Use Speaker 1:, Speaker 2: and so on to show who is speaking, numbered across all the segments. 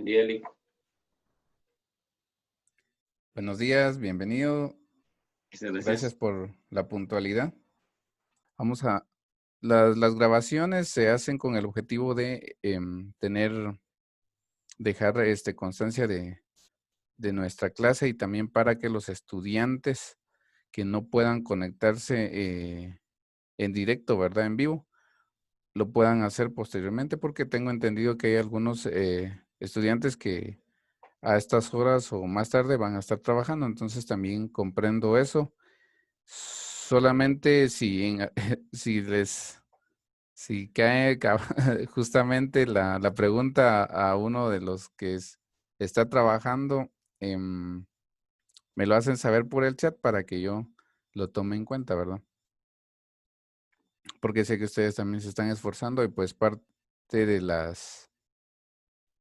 Speaker 1: Buen día, Eli.
Speaker 2: Buenos días, bienvenido.
Speaker 1: Muchas
Speaker 2: Gracias
Speaker 1: gracias.
Speaker 2: por la puntualidad. Vamos a... Las grabaciones se hacen con el objetivo de dejar constancia de nuestra clase y también para que los estudiantes que no puedan conectarse en directo, ¿verdad? En vivo, lo puedan hacer posteriormente porque tengo entendido que hay algunos estudiantes que a estas horas o más tarde van a estar trabajando, entonces también comprendo eso. Solamente si cae justamente la pregunta a uno de los que está trabajando, me lo hacen saber por el chat para que yo lo tome en cuenta, ¿verdad? Porque sé que ustedes también se están esforzando y pues parte de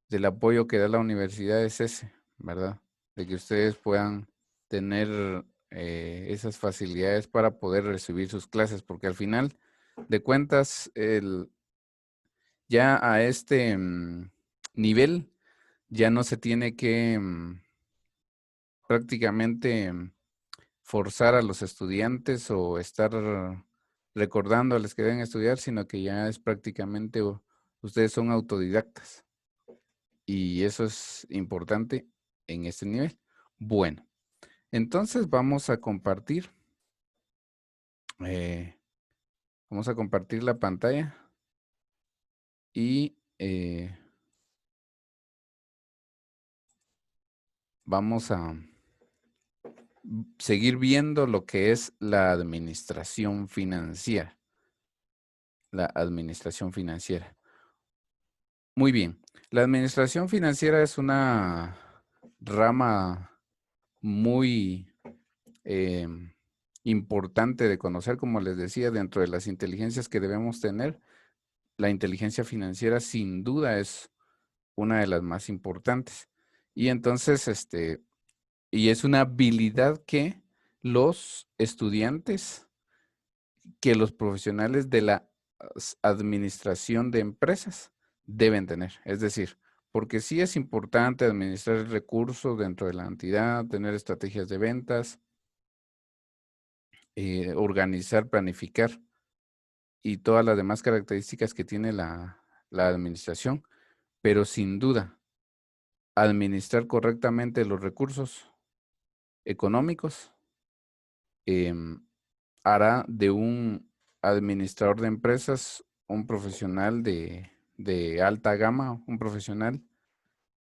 Speaker 2: del apoyo que da la universidad es ese, ¿verdad? De que ustedes puedan tener esas facilidades para poder recibir sus clases, porque al final de cuentas, ya a este nivel, ya no se tiene que prácticamente forzar a los estudiantes o estar recordándoles que deben estudiar, sino que ya es prácticamente ustedes son autodidactas. Y eso es importante en este nivel. Bueno, entonces eh, vamos a compartir la pantalla y vamos a seguir viendo lo que es la administración financiera. La administración financiera. Muy bien. La administración financiera es una rama muy importante de conocer, como les decía, dentro de las inteligencias que debemos tener. La inteligencia financiera sin duda es una de las más importantes. Y entonces, y es una habilidad que los estudiantes, que los profesionales de la administración de empresas deben tener. Es decir, porque sí es importante administrar el recurso dentro de la entidad, tener estrategias de ventas, organizar, planificar y todas las demás características que tiene la administración, pero sin duda, administrar correctamente los recursos económicos hará de un administrador de empresas un profesional de alta gama, un profesional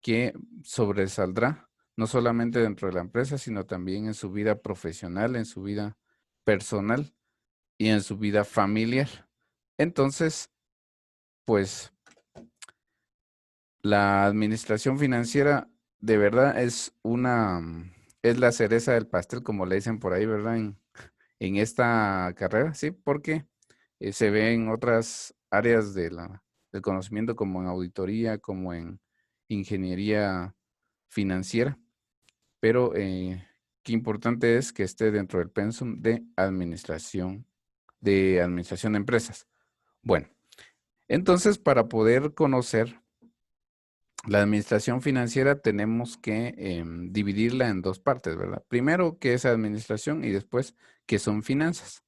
Speaker 2: que sobresaldrá no solamente dentro de la empresa, sino también en su vida profesional, en su vida personal y en su vida familiar. Entonces, pues la administración financiera de verdad es la cereza del pastel, como le dicen por ahí, ¿verdad? En esta carrera, sí, porque se ve en otras áreas del conocimiento, como en auditoría, como en ingeniería financiera, pero qué importante es que esté dentro del pensum de administración de empresas. Bueno, entonces para poder conocer la administración financiera tenemos que dividirla en dos partes, ¿verdad? Primero, qué es administración y después, qué son finanzas.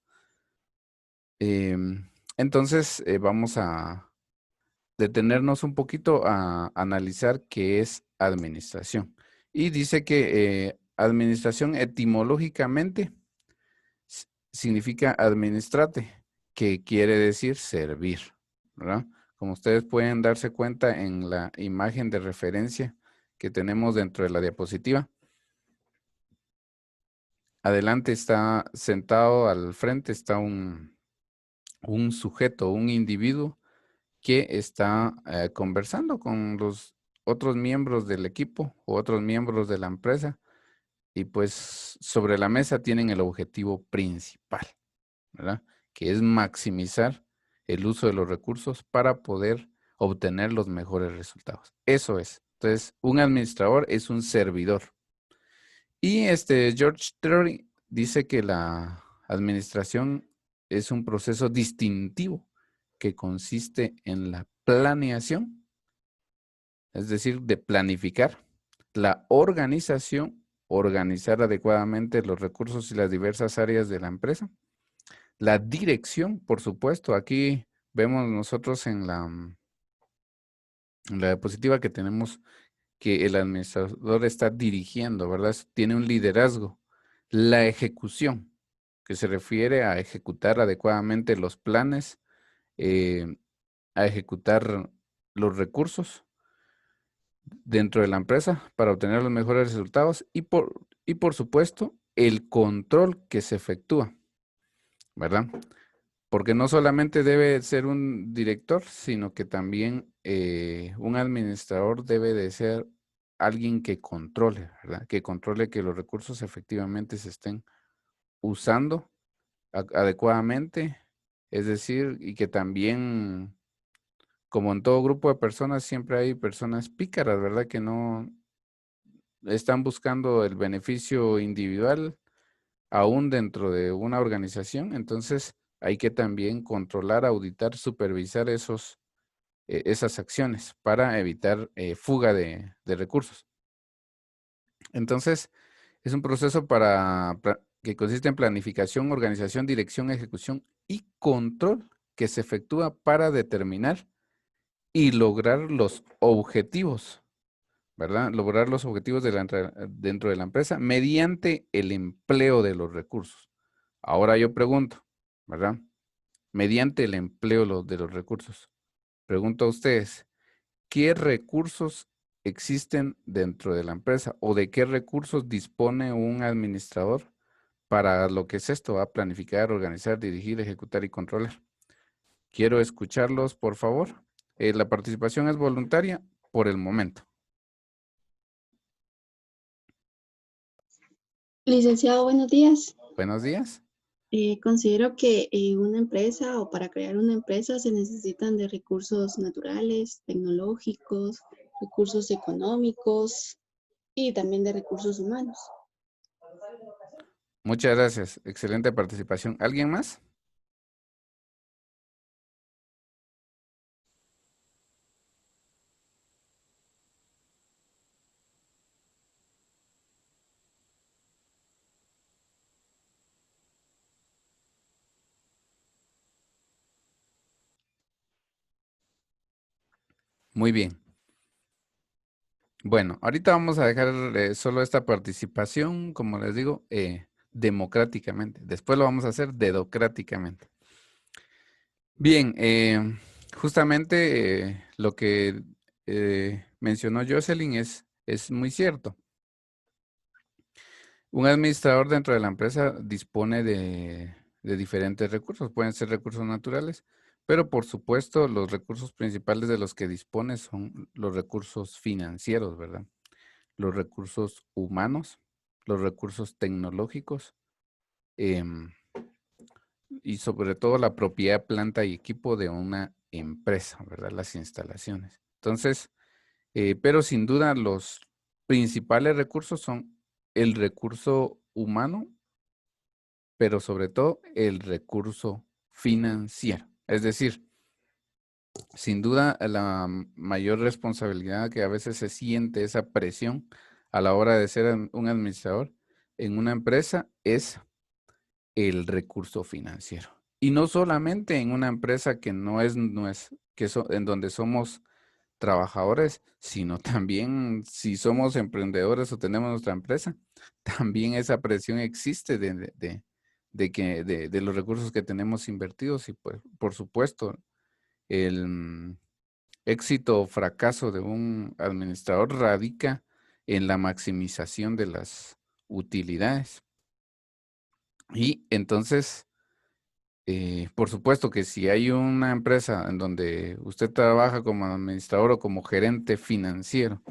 Speaker 2: Entonces, vamos a detenernos un poquito a analizar qué es administración. Y dice que administración etimológicamente significa administrate, que quiere decir servir, ¿verdad? Como ustedes pueden darse cuenta en la imagen de referencia que tenemos dentro de la diapositiva. Adelante está sentado al frente, está un sujeto, un individuo que está conversando con los otros miembros del equipo o otros miembros de la empresa y pues sobre la mesa tienen el objetivo principal, ¿verdad? Que es maximizar el uso de los recursos para poder obtener los mejores resultados. Eso es. Entonces, un administrador es un servidor. Y George Terry dice que la administración es un proceso distintivo que consiste en la planeación es decir, de planificar. La organización, organizar adecuadamente los recursos y las diversas áreas de la empresa. La dirección, por supuesto, aquí vemos nosotros en la diapositiva que tenemos que el administrador está dirigiendo, ¿verdad? Tiene un liderazgo. La ejecución, que se refiere a ejecutar adecuadamente los planes, eh, a ejecutar los recursos dentro de la empresa para obtener los mejores resultados y por supuesto, el control que se efectúa, ¿verdad? Porque no solamente debe ser un director, sino que también un administrador debe de ser alguien que controle, ¿verdad? Que controle que los recursos efectivamente se estén usando adecuadamente, es decir, y que también, como en todo grupo de personas, siempre hay personas pícaras, ¿verdad? Que no están buscando el beneficio individual aún dentro de una organización, entonces hay que también controlar, auditar, supervisar esas acciones para evitar fuga de recursos. Entonces, es un proceso que consiste en planificación, organización, dirección, ejecución y control que se efectúa para determinar y lograr los objetivos, ¿verdad? Lograr los objetivos dentro de la empresa mediante el empleo de los recursos. Ahora yo pregunto, ¿verdad? Mediante el empleo de los recursos. Pregunto a ustedes, ¿qué recursos existen dentro de la empresa o de qué recursos dispone un administrador para lo que es esto, a planificar, organizar, dirigir, ejecutar y controlar? Quiero escucharlos, por favor. La participación es voluntaria por el momento.
Speaker 1: Licenciado, buenos días.
Speaker 2: Buenos días.
Speaker 1: Considero que una empresa o para crear una empresa se necesitan de recursos naturales, tecnológicos, recursos económicos y también de recursos humanos.
Speaker 2: Muchas gracias. Excelente participación. ¿Alguien más? Muy bien. Bueno, ahorita vamos a dejar solo esta participación, como les digo, democráticamente. Después lo vamos a hacer dedocráticamente. Bien, justamente lo que mencionó Jocelyn es muy cierto. Un administrador dentro de la empresa dispone de diferentes recursos, pueden ser recursos naturales, pero por supuesto los recursos principales de los que dispone son los recursos financieros, ¿verdad? Los recursos humanos, los recursos tecnológicos em, y sobre todo la propiedad, planta y equipo de una empresa, ¿verdad? Las instalaciones. Entonces, pero sin duda los principales recursos son el recurso humano, pero sobre todo el recurso financiero. Es decir, sin duda la mayor responsabilidad que a veces se siente, esa presión a la hora de ser un administrador en una empresa es el recurso financiero. Y no solamente en una empresa que no es en donde somos trabajadores, sino también si somos emprendedores o tenemos nuestra empresa, también esa presión existe de los recursos que tenemos invertidos y pues por supuesto el éxito o fracaso de un administrador radica en la maximización de las utilidades. Y entonces, por supuesto que si hay una empresa en donde usted trabaja como administrador o como gerente financiero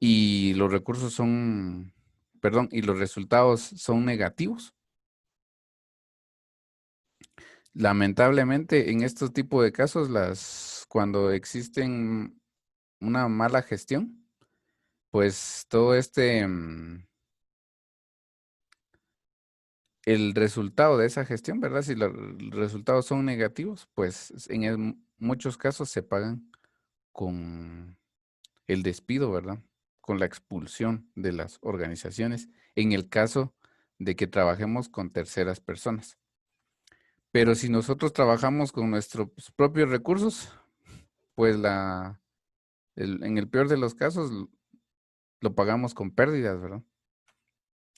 Speaker 2: y los recursos son, perdón, y los resultados son negativos, lamentablemente en estos tipos de casos, cuando existen una mala gestión, pues todo el resultado de esa gestión, ¿verdad? Si los resultados son negativos, pues en muchos casos se pagan con el despido, ¿verdad? Con la expulsión de las organizaciones en el caso de que trabajemos con terceras personas. Pero si nosotros trabajamos con nuestros propios recursos, pues en el peor de los casos lo pagamos con pérdidas, ¿verdad?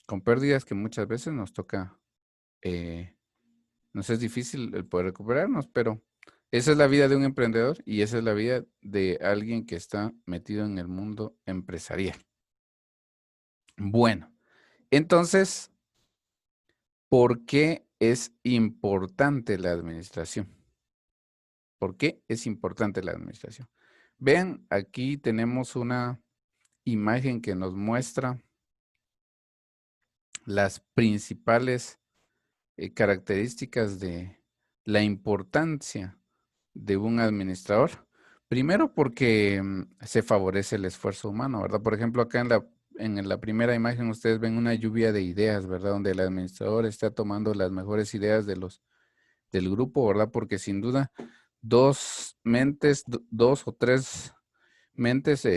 Speaker 2: Con pérdidas que muchas veces nos toca, nos es difícil el poder recuperarnos, pero esa es la vida de un emprendedor y esa es la vida de alguien que está metido en el mundo empresarial. Bueno, entonces, ¿por qué es importante la administración? ¿Por qué es importante la administración? Vean, aquí tenemos una imagen que nos muestra las principales características de la importancia de un administrador. Primero porque se favorece el esfuerzo humano, ¿verdad? Por ejemplo, acá en la primera imagen ustedes ven una lluvia de ideas, ¿verdad? Donde el administrador está tomando las mejores ideas del grupo, ¿verdad? Porque sin duda dos mentes, dos o tres mentes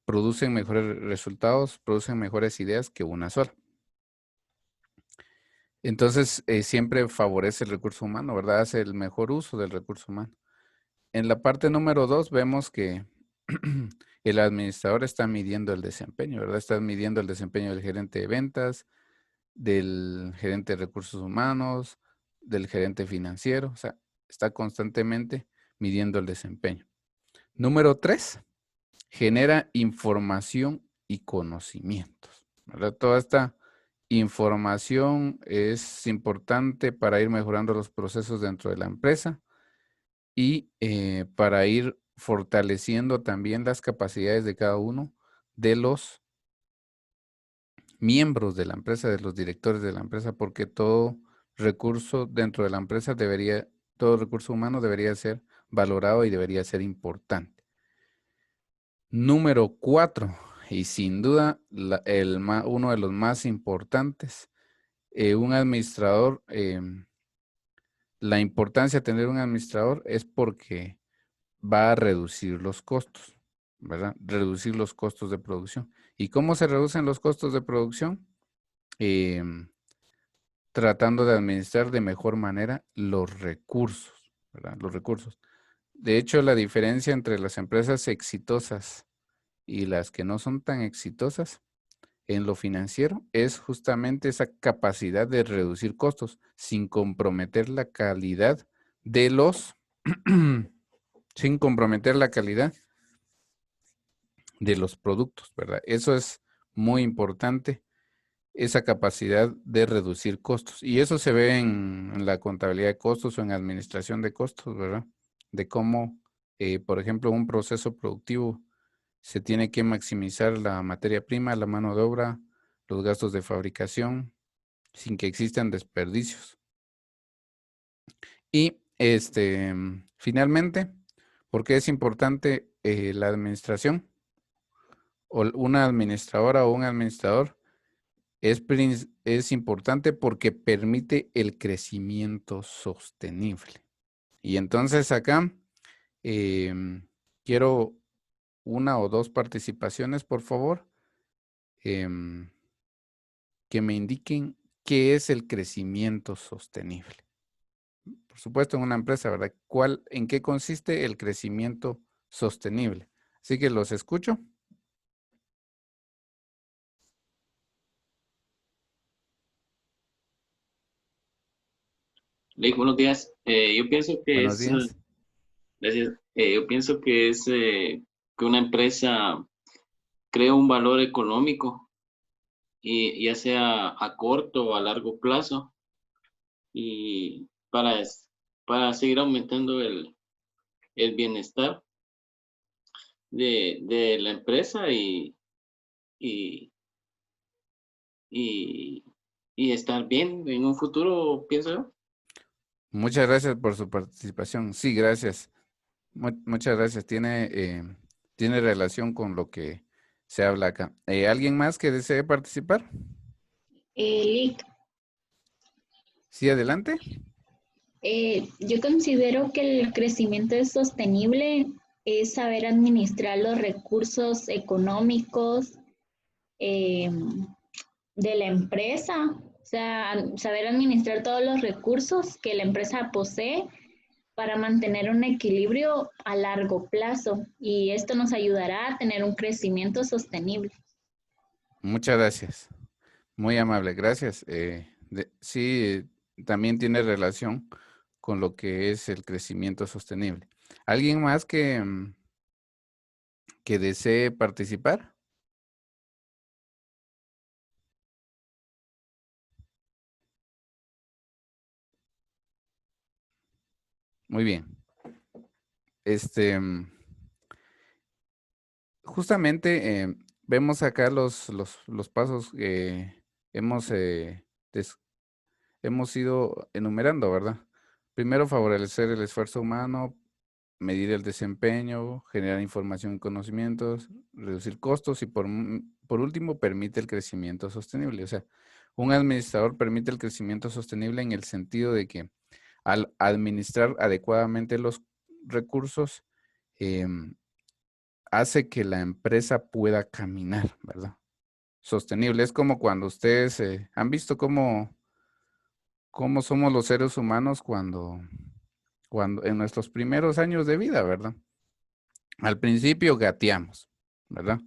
Speaker 2: producen mejores resultados, producen mejores ideas que una sola. Entonces, siempre favorece el recurso humano, ¿verdad? Hace el mejor uso del recurso humano. En la parte número 2 vemos que el administrador está midiendo el desempeño, ¿verdad? Está midiendo el desempeño del gerente de ventas, del gerente de recursos humanos, del gerente financiero, o sea, está constantemente midiendo el desempeño. Número 3, genera información y conocimientos, ¿verdad? Toda esta información es importante para ir mejorando los procesos dentro de la empresa y para ir fortaleciendo también las capacidades de cada uno de los miembros de la empresa, de los directores de la empresa, porque todo recurso dentro de la empresa todo recurso humano debería ser valorado y debería ser importante. Número 4, y sin duda uno de los más importantes, un administrador, la importancia de tener un administrador es porque va a reducir los costos, ¿verdad? Reducir los costos de producción. ¿Y cómo se reducen los costos de producción? Tratando de administrar de mejor manera los recursos, ¿verdad? Los recursos. De hecho, la diferencia entre las empresas exitosas y las que no son tan exitosas en lo financiero es justamente esa capacidad de reducir costos sin comprometer la calidad de los, sin comprometer la calidad de los productos, ¿verdad? Eso es muy importante, esa capacidad de reducir costos. Y eso se ve en la contabilidad de costos o en administración de costos, ¿verdad? De cómo, por ejemplo, un proceso productivo se tiene que maximizar la materia prima, la mano de obra, los gastos de fabricación, sin que existan desperdicios. Y finalmente, ¿por qué es importante la administración? O una administradora o un administrador es importante porque permite el crecimiento sostenible. Y entonces acá quiero una o dos participaciones, por favor, que me indiquen qué es el crecimiento sostenible. Por supuesto, en una empresa, ¿verdad? ¿En qué consiste el crecimiento sostenible? Así que los escucho.
Speaker 3: Ley, buenos días. Yo pienso que
Speaker 2: Buenos días.
Speaker 3: gracias. Yo pienso que es que una empresa crea un valor económico, y ya sea a corto o a largo plazo, y para seguir aumentando el bienestar de la empresa y, y, y estar bien en un futuro, pienso yo.
Speaker 2: Muchas gracias por su participación. Sí, gracias. Muchas gracias. Tiene relación con lo que se habla acá. ¿Alguien más que desee participar?
Speaker 1: Lick,
Speaker 2: Sí, adelante.
Speaker 1: yo considero que el crecimiento es sostenible
Speaker 4: es saber administrar los recursos económicos de la empresa, o sea, saber administrar todos los recursos que la empresa posee para mantener un equilibrio a largo plazo y esto nos ayudará a tener un crecimiento sostenible.
Speaker 2: Muchas gracias. Muy amable, gracias. Sí, también tiene relación con lo que es el crecimiento sostenible. ¿Alguien más que desee participar? Muy bien. Justamente vemos acá los pasos que hemos ido enumerando, ¿verdad? Primero, favorecer el esfuerzo humano, medir el desempeño, generar información y conocimientos, reducir costos y por último, permite el crecimiento sostenible. O sea, un administrador permite el crecimiento sostenible en el sentido de que al administrar adecuadamente los recursos, hace que la empresa pueda caminar, ¿verdad? Sostenible. Es como cuando ustedes han visto cómo somos los seres humanos cuando en nuestros primeros años de vida, ¿verdad? Al principio gateamos, ¿verdad?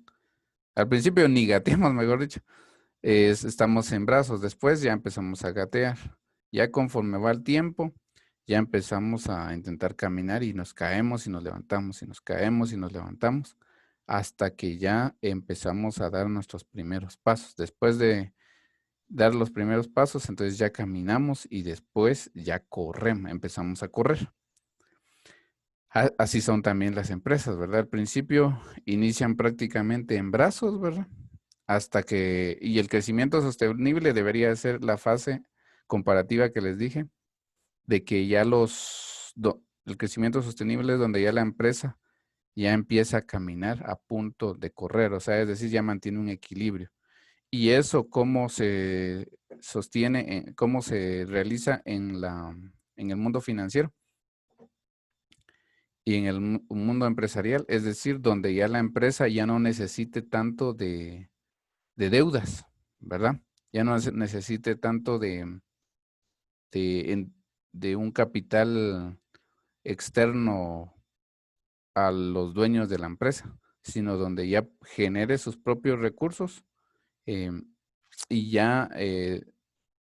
Speaker 2: Al principio ni gateamos, mejor dicho. Estamos en brazos, después ya empezamos a gatear. Ya conforme va el tiempo, ya empezamos a intentar caminar y nos caemos y nos levantamos y nos caemos y nos levantamos hasta que ya empezamos a dar nuestros primeros pasos. Después de dar los primeros pasos, entonces ya caminamos y después ya corremos, empezamos a correr. Así son también las empresas, ¿verdad? Al principio inician prácticamente en brazos, ¿verdad? Y el crecimiento sostenible debería ser la fase comparativa que les dije, de que ya el crecimiento sostenible es donde ya la empresa ya empieza a caminar a punto de correr, o sea, es decir, ya mantiene un equilibrio. Y eso cómo se sostiene, cómo se realiza en el mundo financiero y en el mundo empresarial, es decir, donde ya la empresa ya no necesite tanto de deudas, ¿verdad? Ya no necesite tanto de un capital externo a los dueños de la empresa, sino donde ya genere sus propios recursos y ya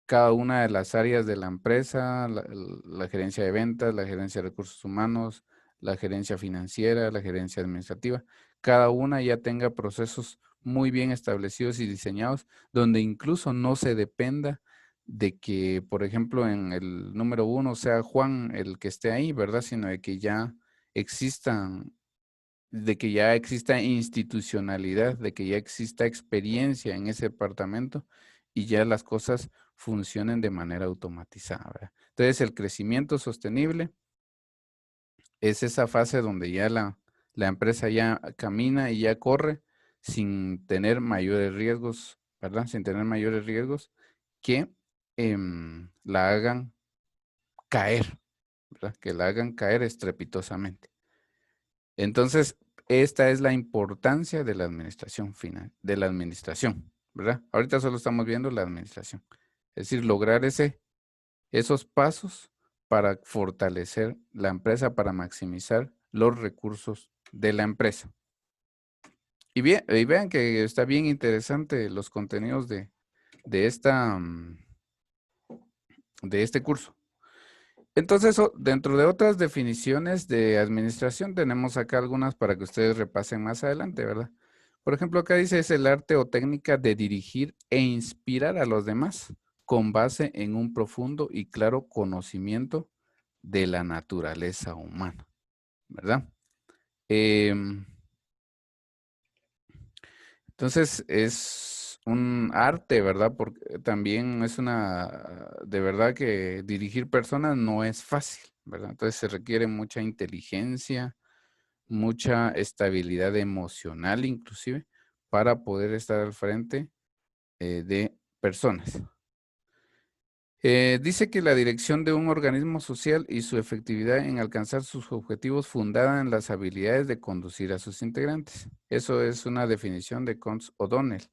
Speaker 2: cada una de las áreas de la empresa, la gerencia de ventas, la gerencia de recursos humanos, la gerencia financiera, la gerencia administrativa, cada una ya tenga procesos muy bien establecidos y diseñados, donde incluso no se dependa de que, por ejemplo, en el número 1 sea Juan el que esté ahí, ¿verdad? Sino de que ya exista institucionalidad, de que ya exista experiencia en ese departamento y ya las cosas funcionen de manera automatizada, ¿verdad? Entonces, el crecimiento sostenible es esa fase donde ya la empresa ya camina y ya corre sin tener mayores riesgos, ¿verdad? Sin tener mayores riesgos que la hagan caer, ¿verdad? Que la hagan caer estrepitosamente. Entonces, esta es la importancia de la administración final, de la administración, ¿verdad? Ahorita solo estamos viendo la administración. Es decir, lograr esos pasos para fortalecer la empresa, para maximizar los recursos de la empresa. Y vean que está bien interesante los contenidos de este curso. Entonces, dentro de otras definiciones de administración, tenemos acá algunas para que ustedes repasen más adelante, ¿verdad? Por ejemplo, acá dice, es el arte o técnica de dirigir e inspirar a los demás con base en un profundo y claro conocimiento de la naturaleza humana, ¿verdad? Entonces, es un arte, ¿verdad? Porque también de verdad que dirigir personas no es fácil, ¿verdad? Entonces se requiere mucha inteligencia, mucha estabilidad emocional inclusive para poder estar al frente de personas. Dice que la dirección de un organismo social y su efectividad en alcanzar sus objetivos fundada en las habilidades de conducir a sus integrantes. Eso es una definición de Cons O'Donnell.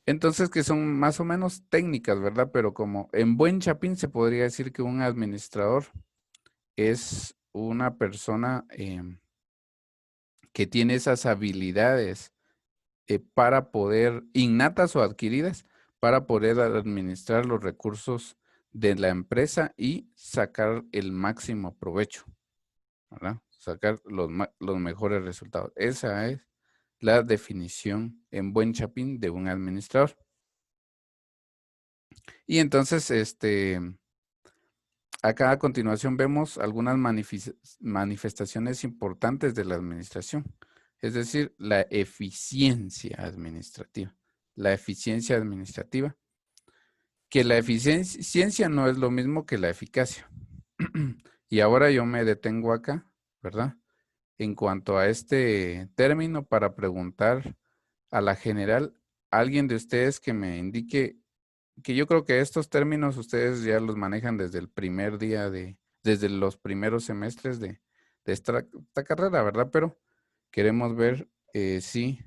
Speaker 2: Entonces, que son más o menos técnicas, ¿verdad? Pero como en buen chapín se podría decir que un administrador es una persona que tiene esas habilidades para poder, innatas o adquiridas, para poder administrar los recursos de la empresa y sacar el máximo provecho, ¿verdad? Sacar los mejores resultados. Esa es la definición en buen chapín de un administrador. Y entonces, acá a continuación vemos algunas manifestaciones importantes de la administración, es decir, la eficiencia administrativa. La eficiencia administrativa, que la eficiencia no es lo mismo que la eficacia. Y ahora yo me detengo acá, ¿verdad? En cuanto a este término para preguntar a la general, alguien de ustedes que me indique, que yo creo que estos términos ustedes ya los manejan desde el primer día desde los primeros semestres de esta carrera, ¿verdad? Pero queremos ver si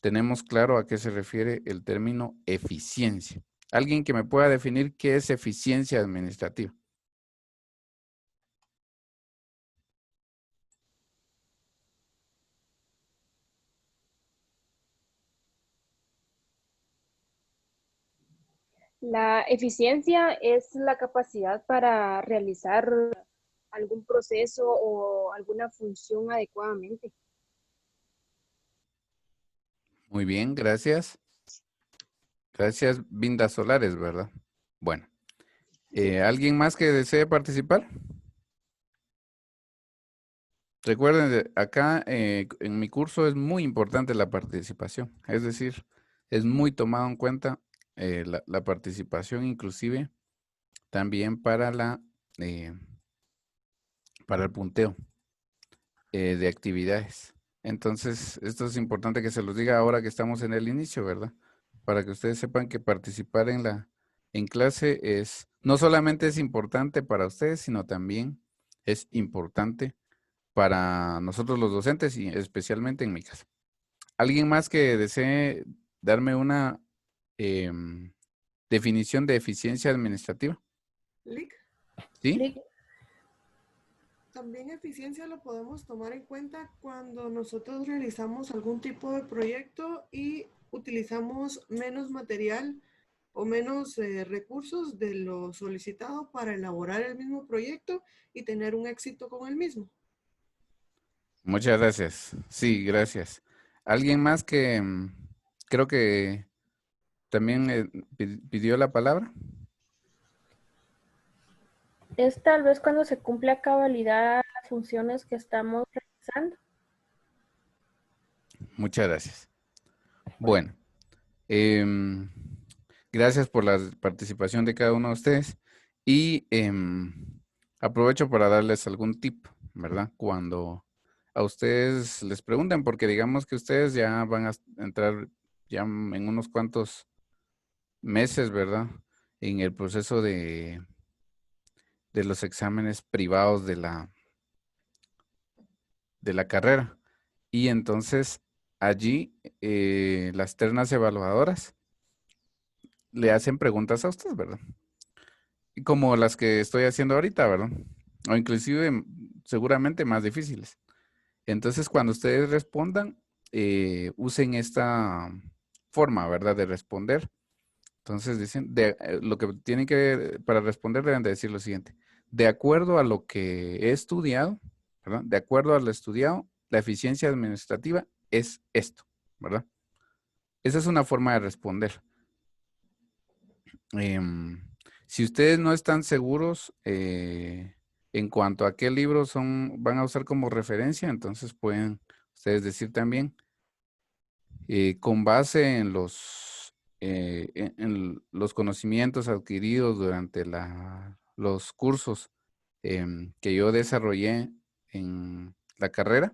Speaker 2: tenemos claro a qué se refiere el término eficiencia. Alguien que me pueda definir qué es eficiencia administrativa.
Speaker 5: La eficiencia es la capacidad para realizar algún proceso o alguna función adecuadamente.
Speaker 2: Muy bien, gracias. Gracias, Vinda Solares, ¿verdad? Bueno, ¿alguien más que desee participar? Recuerden, acá en mi curso es muy importante la participación, es decir, es muy tomado en cuenta la participación, inclusive también para para el punteo de actividades. Entonces, esto es importante que se los diga ahora que estamos en el inicio, ¿verdad? Para que ustedes sepan que participar en clase no solamente es importante para ustedes, sino también es importante para nosotros los docentes y especialmente en mi caso. ¿Alguien más que desee darme una definición de eficiencia administrativa?
Speaker 6: Lic,
Speaker 2: ¿Sí?
Speaker 6: también eficiencia lo podemos tomar en cuenta cuando nosotros realizamos algún tipo de proyecto y utilizamos menos material o menos recursos de lo solicitado para elaborar el mismo proyecto y tener un éxito con el mismo.
Speaker 2: Muchas gracias. Sí, gracias. ¿Alguien más que creo que también pidió la palabra?
Speaker 5: Es tal vez cuando se cumple a cabalidad las funciones que estamos realizando.
Speaker 2: Muchas gracias. Bueno, gracias por la participación de cada uno de ustedes y aprovecho para darles algún tip, ¿verdad? Cuando a ustedes les pregunten, porque digamos que ustedes ya van a entrar ya en unos cuantos meses, ¿verdad? En el proceso de los exámenes privados de la carrera. Y entonces allí las ternas evaluadoras le hacen preguntas a usted, ¿verdad? Y como las que estoy haciendo ahorita, ¿verdad? O inclusive seguramente más difíciles. Entonces cuando ustedes respondan, usen esta forma, ¿verdad? De responder. Entonces dicen, lo que tienen que, para responder deben de decir lo siguiente. De acuerdo a lo que he estudiado, ¿verdad? De acuerdo a lo estudiado, la eficiencia administrativa es esto, ¿verdad? Esa es una forma de responder. Si ustedes no están seguros en cuanto a qué libros van a usar como referencia, entonces pueden ustedes decir también, con base en en los conocimientos adquiridos durante los cursos que yo desarrollé en la carrera,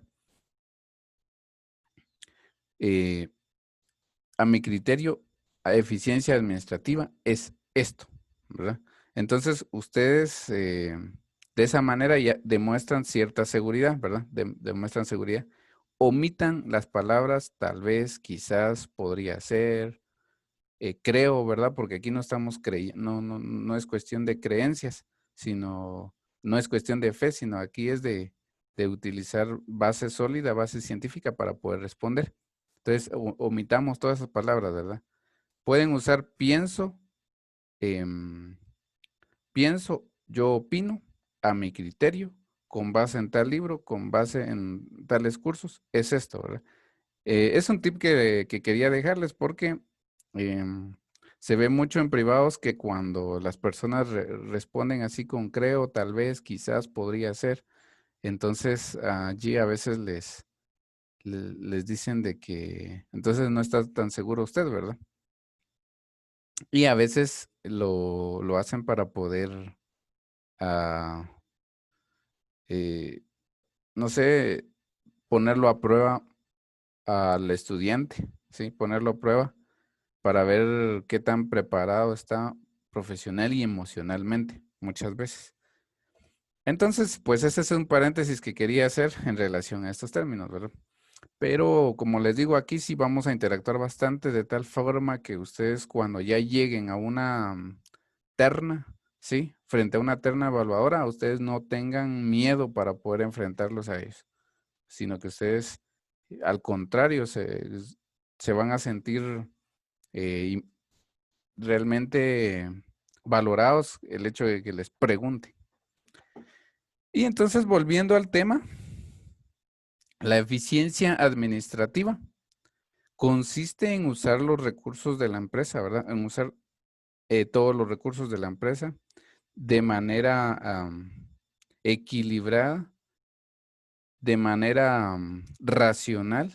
Speaker 2: a mi criterio, eficiencia administrativa es esto, ¿verdad? Entonces, ustedes de esa manera ya demuestran cierta seguridad, ¿verdad? Demuestran seguridad. Omitan las palabras tal vez, quizás, podría ser, creo, ¿verdad? Porque aquí no estamos creyendo, no es cuestión de creencias, sino, no es cuestión de fe, sino aquí es de utilizar base sólida, base científica para poder responder. Entonces, omitamos todas esas palabras, ¿verdad? Pueden usar pienso, pienso, yo opino, a mi criterio, con base en tal libro, con base en tales cursos, es esto, ¿verdad? Es un tip que quería dejarles porque se ve mucho en privados que cuando las personas responden así con creo, tal vez, quizás, podría ser, entonces allí a veces les dicen de que entonces no está tan seguro usted, ¿verdad? Y a veces lo hacen para poder, no sé, ponerlo a prueba al estudiante, ¿sí? Ponerlo a prueba para ver qué tan preparado está profesional y emocionalmente, muchas veces. Entonces, pues ese es un paréntesis que quería hacer en relación a estos términos, ¿verdad? Pero como les digo, aquí sí vamos a interactuar bastante de tal forma que ustedes cuando ya lleguen a una terna, ¿sí? Frente a una terna evaluadora, ustedes no tengan miedo para poder enfrentarlos a ellos, sino que ustedes, al contrario, se van a sentir realmente valorados el hecho de que les pregunte. Y entonces, volviendo al tema, la eficiencia administrativa consiste en usar los recursos de la empresa, ¿verdad? En usar todos los recursos de la empresa de manera equilibrada, de manera racional,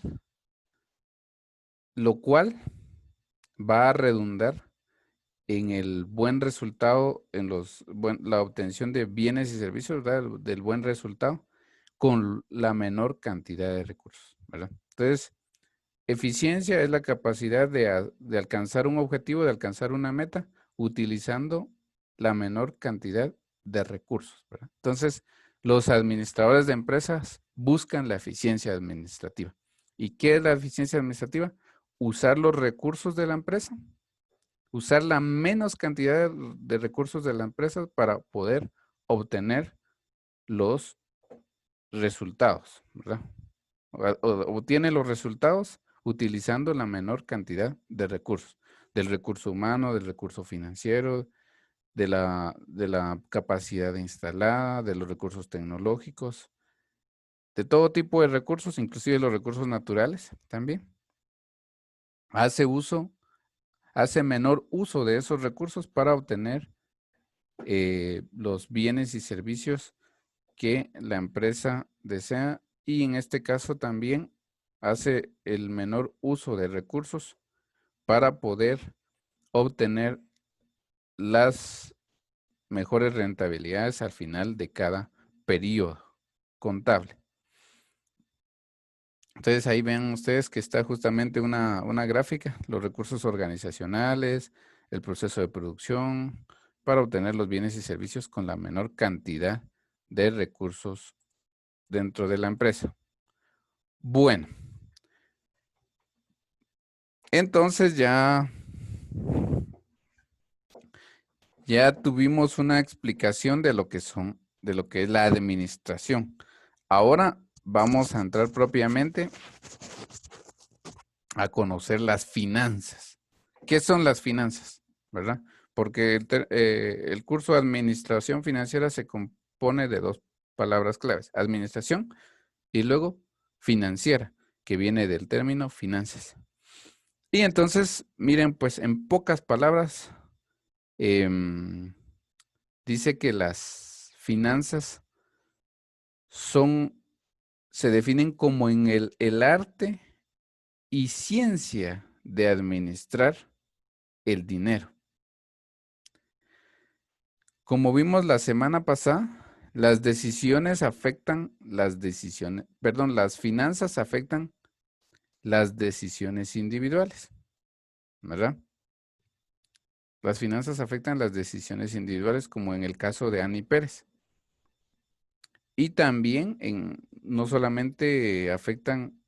Speaker 2: lo cual va a redundar en el buen resultado, en la obtención de bienes y servicios, ¿verdad? Del buen resultado con la menor cantidad de recursos, ¿verdad? Entonces, eficiencia es la capacidad de alcanzar un objetivo, de alcanzar una meta, utilizando la menor cantidad de recursos, ¿verdad? Entonces, los administradores de empresas buscan la eficiencia administrativa. ¿Y qué es la eficiencia administrativa? Usar los recursos de la empresa, usar la menos cantidad de recursos de la empresa para poder obtener los resultados, ¿verdad? Obtiene los resultados utilizando la menor cantidad de recursos, del recurso humano, del recurso financiero, de la capacidad instalada, de los recursos tecnológicos, de todo tipo de recursos, inclusive los recursos naturales también. Hace menor uso de esos recursos para obtener los bienes y servicios que la empresa desea, y en este caso también hace el menor uso de recursos para poder obtener las mejores rentabilidades al final de cada periodo contable. Entonces ahí ven ustedes que está justamente una gráfica, los recursos organizacionales, el proceso de producción, para obtener los bienes y servicios con la menor cantidad de recursos dentro de la empresa. Bueno, entonces ya tuvimos una explicación de lo que es la administración. Ahora vamos a entrar propiamente a conocer las finanzas. ¿Qué son las finanzas? ¿Verdad? Porque el curso de administración financiera se compone de dos palabras claves: administración y luego financiera, que viene del término finanzas. Y entonces, miren, pues en pocas palabras, dice que las finanzas se definen como en el arte y ciencia de administrar el dinero. Como vimos la semana pasada, las finanzas afectan las decisiones individuales, ¿verdad? Las finanzas afectan las decisiones individuales, como en el caso de Annie Pérez. Y también no solamente afectan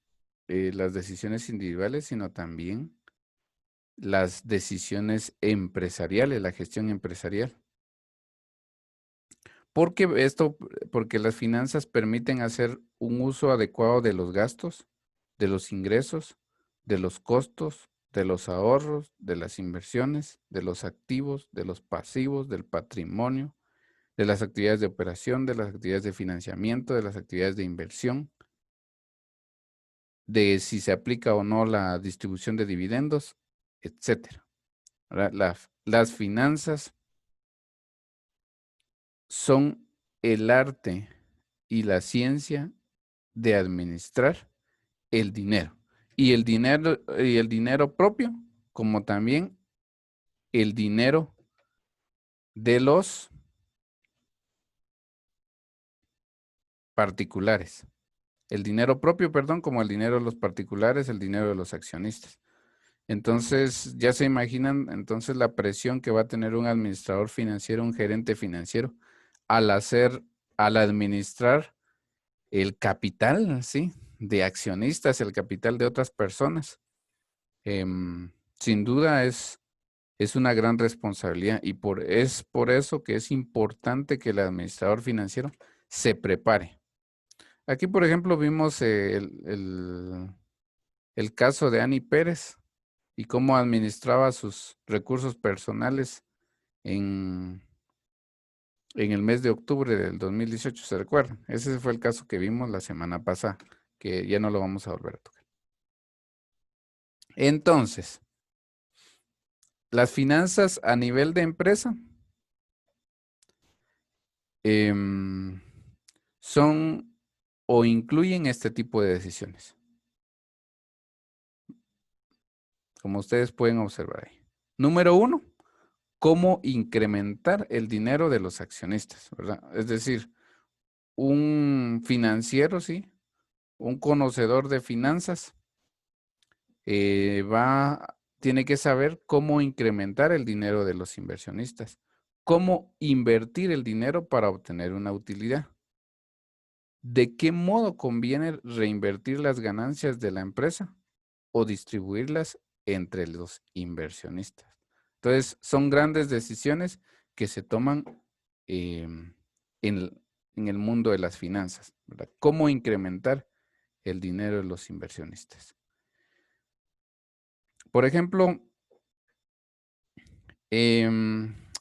Speaker 2: las decisiones individuales, sino también las decisiones empresariales, la gestión empresarial. Porque las finanzas permiten hacer un uso adecuado de los gastos, de los ingresos, de los costos, de los ahorros, de las inversiones, de los activos, de los pasivos, del patrimonio, de las actividades de operación, de las actividades de financiamiento, de las actividades de inversión, de si se aplica o no la distribución de dividendos, etcétera. Las finanzas son el arte y la ciencia de administrar el dinero. Y el dinero propio, como también el dinero de los particulares. El dinero propio, perdón, como el dinero de los particulares, el dinero de los accionistas. Entonces, ya se imaginan entonces la presión que va a tener un administrador financiero, un gerente financiero, al administrar el capital, ¿sí? De accionistas, el capital de otras personas. Sin duda es una gran responsabilidad y es por eso que es importante que el administrador financiero se prepare. Aquí, por ejemplo, vimos el caso de Annie Pérez y cómo administraba sus recursos personales en el mes de octubre del 2018, ¿se recuerdan? Ese fue el caso que vimos la semana pasada, que ya no lo vamos a volver a tocar. Entonces, las finanzas a nivel de empresa son o incluyen este tipo de decisiones. Como ustedes pueden observar ahí. Número 1, cómo incrementar el dinero de los accionistas, ¿verdad? Es decir, un financiero, ¿sí? Un conocedor de finanzas tiene que saber cómo incrementar el dinero de los inversionistas, cómo invertir el dinero para obtener una utilidad. ¿De qué modo conviene reinvertir las ganancias de la empresa o distribuirlas entre los inversionistas? Entonces, son grandes decisiones que se toman en el mundo de las finanzas, ¿verdad? ¿Cómo incrementar el dinero de los inversionistas? Por ejemplo,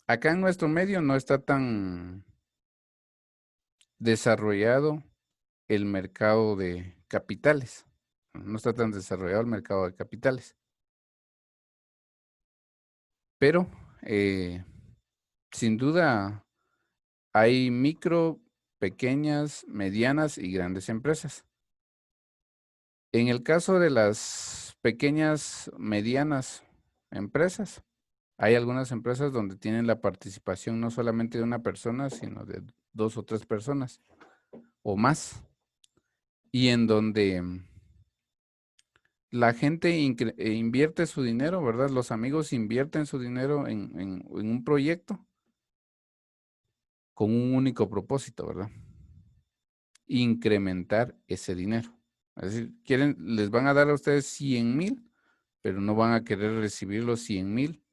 Speaker 2: acá en nuestro medio no está tan desarrollado el mercado de capitales. No está tan desarrollado el mercado de capitales. Pero, sin duda, hay micro, pequeñas, medianas y grandes empresas. En el caso de las pequeñas, medianas empresas, hay algunas empresas donde tienen la participación no solamente de una persona, sino de 2 o 3 personas o más. Y en donde la gente invierte su dinero, ¿verdad? Los amigos invierten su dinero en un proyecto con un único propósito, ¿verdad? Incrementar ese dinero. Es decir, les van a dar a ustedes 100,000, pero no van a querer recibir los 100,000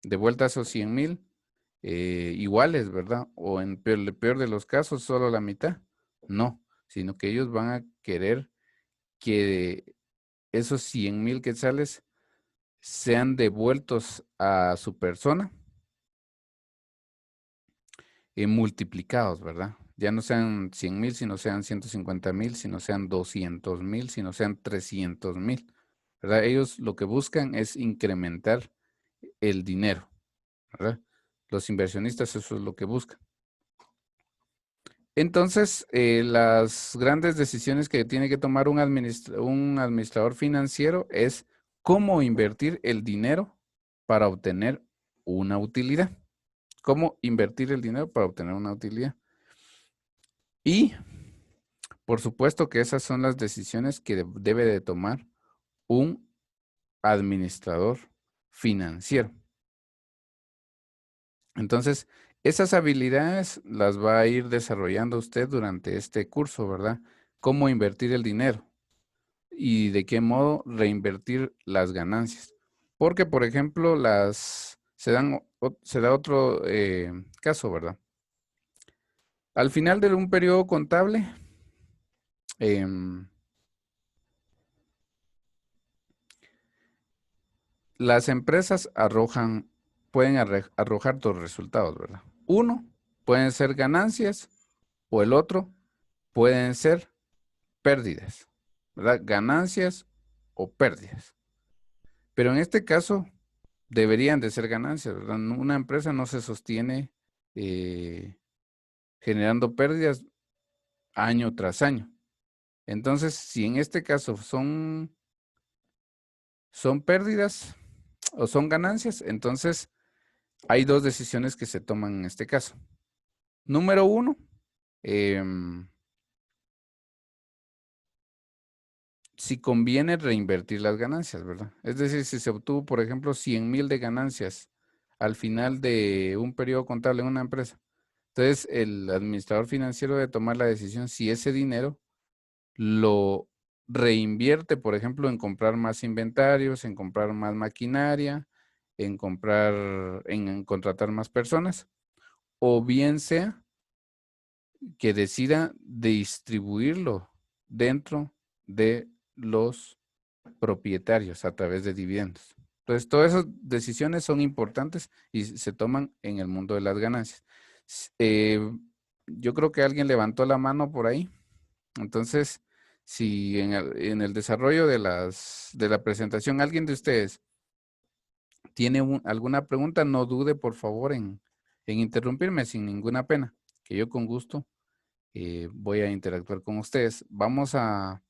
Speaker 2: de vuelta a esos 100,000 iguales, ¿verdad? O en el peor de los casos, solo la mitad. No, sino que ellos van a querer que esos 100,000 quetzales sean devueltos a su persona multiplicados, ¿verdad? Ya no sean 100,000, sino sean 150,000, sino sean 200,000, sino sean 300,000, ¿verdad? Ellos lo que buscan es incrementar el dinero, ¿verdad? Los inversionistas eso es lo que buscan. Entonces, las grandes decisiones que tiene que tomar un administrador financiero es cómo invertir el dinero para obtener una utilidad. Cómo invertir el dinero para obtener una utilidad. Y, por supuesto que esas son las decisiones que debe de tomar un administrador financiero. Entonces, esas habilidades las va a ir desarrollando usted durante este curso, ¿verdad? Cómo invertir el dinero y de qué modo reinvertir las ganancias. Porque, por ejemplo, se da otro caso, ¿verdad? Al final de un periodo contable, las empresas pueden arrojar dos resultados, ¿verdad? Uno, pueden ser ganancias o el otro pueden ser pérdidas, ¿verdad? Ganancias o pérdidas. Pero en este caso, deberían de ser ganancias, ¿verdad? Una empresa no se sostiene generando pérdidas año tras año. Entonces, si en este caso son pérdidas o son ganancias, entonces hay dos decisiones que se toman en este caso. Número uno, si conviene reinvertir las ganancias, ¿verdad? Es decir, si se obtuvo, por ejemplo, 100,000 de ganancias al final de un periodo contable en una empresa, entonces el administrador financiero debe tomar la decisión si ese dinero lo reinvierte, por ejemplo, en comprar más inventarios, en comprar más maquinaria, en contratar más personas, o bien sea que decida distribuirlo dentro de los propietarios a través de dividendos. Entonces, todas esas decisiones son importantes y se toman en el mundo de las ganancias. Yo creo que alguien levantó la mano por ahí. Entonces, si en el desarrollo de la presentación alguien de ustedes tiene alguna pregunta, no dude por favor en interrumpirme sin ninguna pena, que yo con gusto voy a interactuar con ustedes. Vamos a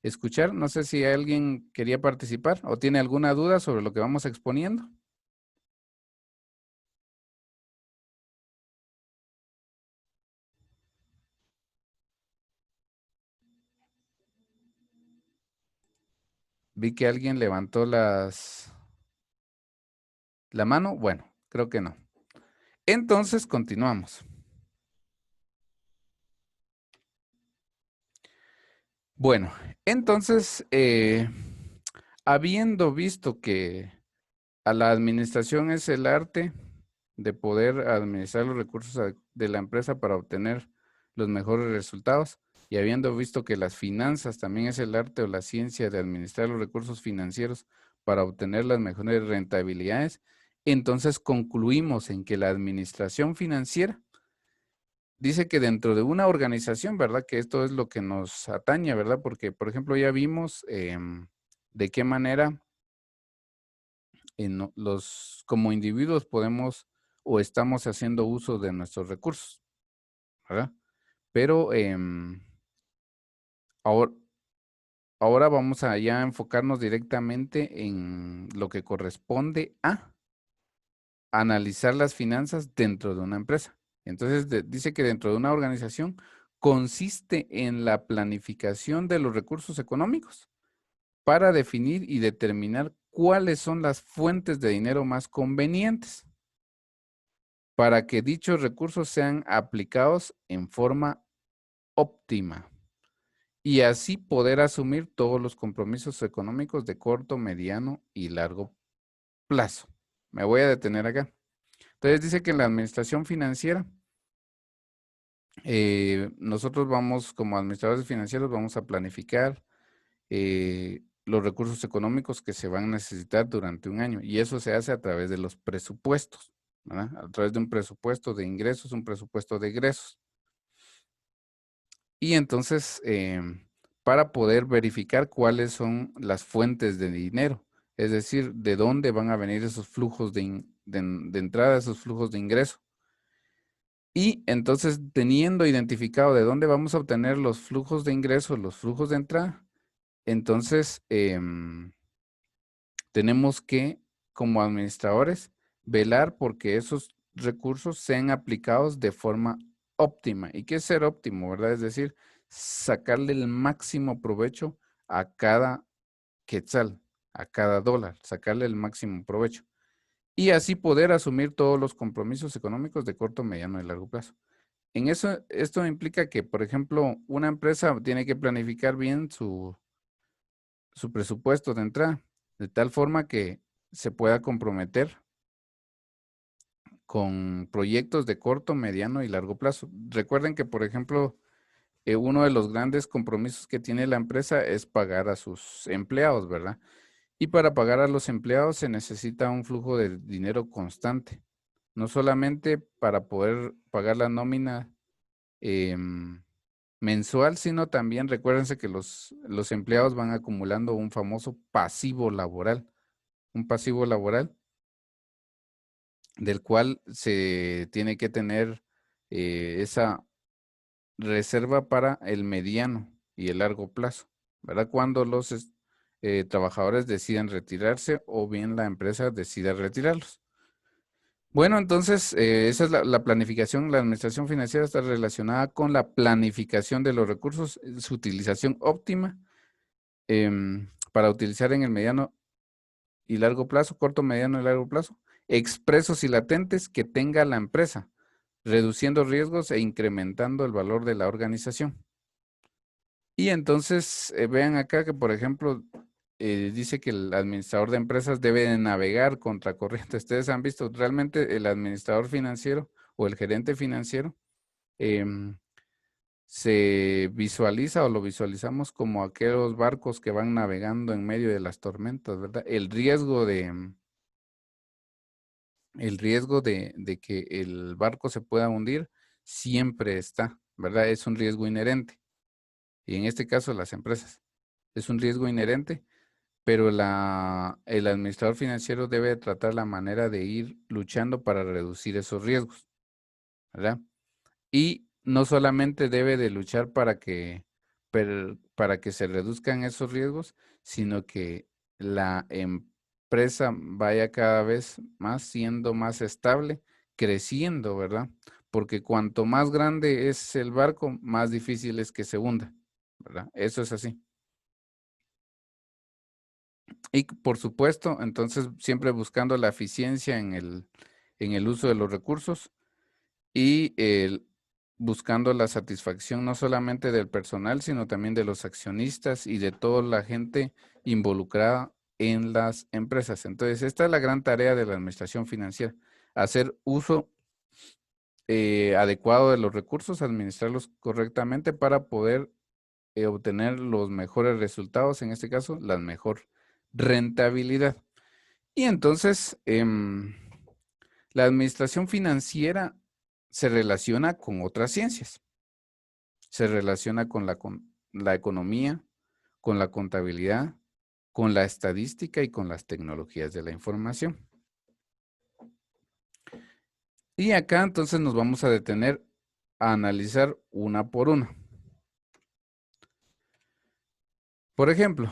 Speaker 2: escuchar, no sé si alguien quería participar o tiene alguna duda sobre lo que vamos exponiendo. Vi que alguien levantó la mano. Bueno, creo que no. Entonces, continuamos. Bueno, entonces, habiendo visto que a la administración es el arte de poder administrar los recursos de la empresa para obtener los mejores resultados, y habiendo visto que las finanzas también es el arte o la ciencia de administrar los recursos financieros para obtener las mejores rentabilidades, entonces concluimos en que la administración financiera dice que dentro de una organización, ¿verdad? Que esto es lo que nos atañe, ¿verdad? Porque, por ejemplo, ya vimos de qué manera como individuos podemos o estamos haciendo uso de nuestros recursos, ¿verdad? Pero ahora vamos a ya enfocarnos directamente en lo que corresponde a analizar las finanzas dentro de una empresa. Entonces, dice que dentro de una organización consiste en la planificación de los recursos económicos para definir y determinar cuáles son las fuentes de dinero más convenientes para que dichos recursos sean aplicados en forma óptima y así poder asumir todos los compromisos económicos de corto, mediano y largo plazo. Me voy a detener acá. Entonces dice que en la administración financiera, nosotros vamos como administradores financieros, vamos a planificar los recursos económicos que se van a necesitar durante un año, y eso se hace a través de los presupuestos, ¿verdad? A través de un presupuesto de ingresos, un presupuesto de egresos. Y entonces, para poder verificar cuáles son las fuentes de dinero, es decir, de dónde van a venir esos flujos de entrada, esos flujos de ingreso. Y entonces, teniendo identificado de dónde vamos a obtener los flujos de ingreso, los flujos de entrada, entonces tenemos que, como administradores, velar porque esos recursos sean aplicados de forma óptima. ¿Y qué es ser óptimo, verdad? Es decir, sacarle el máximo provecho a cada quetzal, a cada dólar, sacarle el máximo provecho. y así poder asumir todos los compromisos económicos de corto, mediano y largo plazo. En eso, esto implica que, por ejemplo, una empresa tiene que planificar bien su presupuesto de entrada, de tal forma que se pueda comprometer con proyectos de corto, mediano y largo plazo. Recuerden que, por ejemplo, uno de los grandes compromisos que tiene la empresa es pagar a sus empleados, ¿verdad? Y para pagar a los empleados se necesita un flujo de dinero constante, no solamente para poder pagar la nómina mensual, sino también recuérdense que los empleados van acumulando un famoso pasivo laboral, un pasivo laboral del cual se tiene que tener esa reserva para el mediano y el largo plazo, ¿verdad? Cuando los trabajadores deciden retirarse o bien la empresa decida retirarlos. Bueno, entonces esa es la planificación. La administración financiera está relacionada con la planificación de los recursos, su utilización óptima para utilizar en el mediano y largo plazo, corto, mediano y largo plazo, expresos y latentes que tenga la empresa, reduciendo riesgos e incrementando el valor de la organización. Y entonces vean acá que, por ejemplo, dice que el administrador de empresas debe de navegar contracorriente. Ustedes han visto realmente el administrador financiero o el gerente financiero se visualiza o lo visualizamos como aquellos barcos que van navegando en medio de las tormentas, ¿verdad? El riesgo de que el barco se pueda hundir siempre está, ¿verdad? Es un riesgo inherente. Y en este caso las empresas. Es un riesgo inherente, pero el administrador financiero debe tratar la manera de ir luchando para reducir esos riesgos, ¿verdad? Y no solamente debe de luchar para que se reduzcan esos riesgos, sino que la empresa vaya cada vez más siendo más estable, creciendo, ¿verdad? Porque cuanto más grande es el barco, más difícil es que se hunda, ¿verdad? Eso es así. Y por supuesto, entonces siempre buscando la eficiencia en el uso de los recursos y buscando la satisfacción no solamente del personal, sino también de los accionistas y de toda la gente involucrada en las empresas. Entonces, esta es la gran tarea de la administración financiera, hacer uso adecuado de los recursos, administrarlos correctamente para poder obtener los mejores resultados, en este caso, la mejor rentabilidad. Y entonces, la administración financiera se relaciona con otras ciencias. Se relaciona con la economía, con la contabilidad, con la estadística y con las tecnologías de la información. Y acá entonces nos vamos a detener a analizar una por una. Por ejemplo,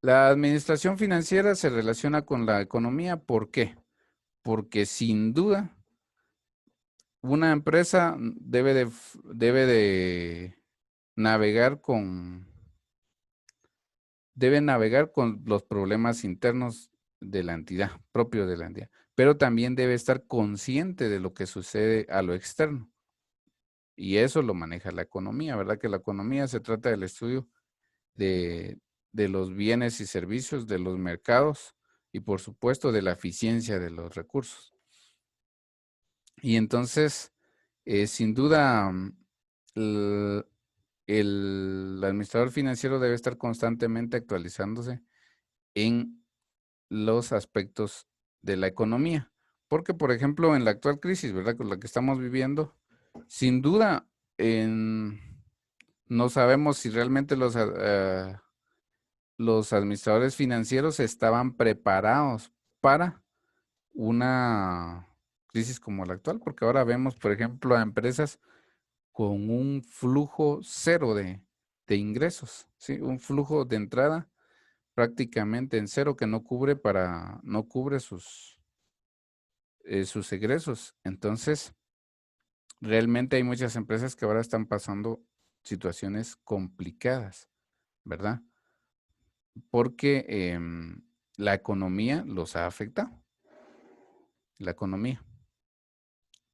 Speaker 2: la administración financiera se relaciona con la economía. ¿Por qué? Porque sin duda una empresa debe de navegar con los problemas internos de la entidad, propios de la entidad, pero también debe estar consciente de lo que sucede a lo externo. Y eso lo maneja la economía, ¿verdad? Que la economía se trata del estudio de los bienes y servicios, de los mercados y por supuesto de la eficiencia de los recursos. Y entonces, sin duda, el administrador financiero debe estar constantemente actualizándose en los aspectos de la economía. Porque, por ejemplo, en la actual crisis, ¿verdad? Con la que estamos viviendo, sin duda, no sabemos si realmente los administradores financieros estaban preparados para una crisis como la actual, porque ahora vemos, por ejemplo, a empresas con un flujo cero de ingresos, ¿sí? Un flujo de entrada prácticamente en cero que no cubre sus egresos. Entonces, realmente hay muchas empresas que ahora están pasando situaciones complicadas, ¿verdad? Porque la economía los ha afectado. la economía.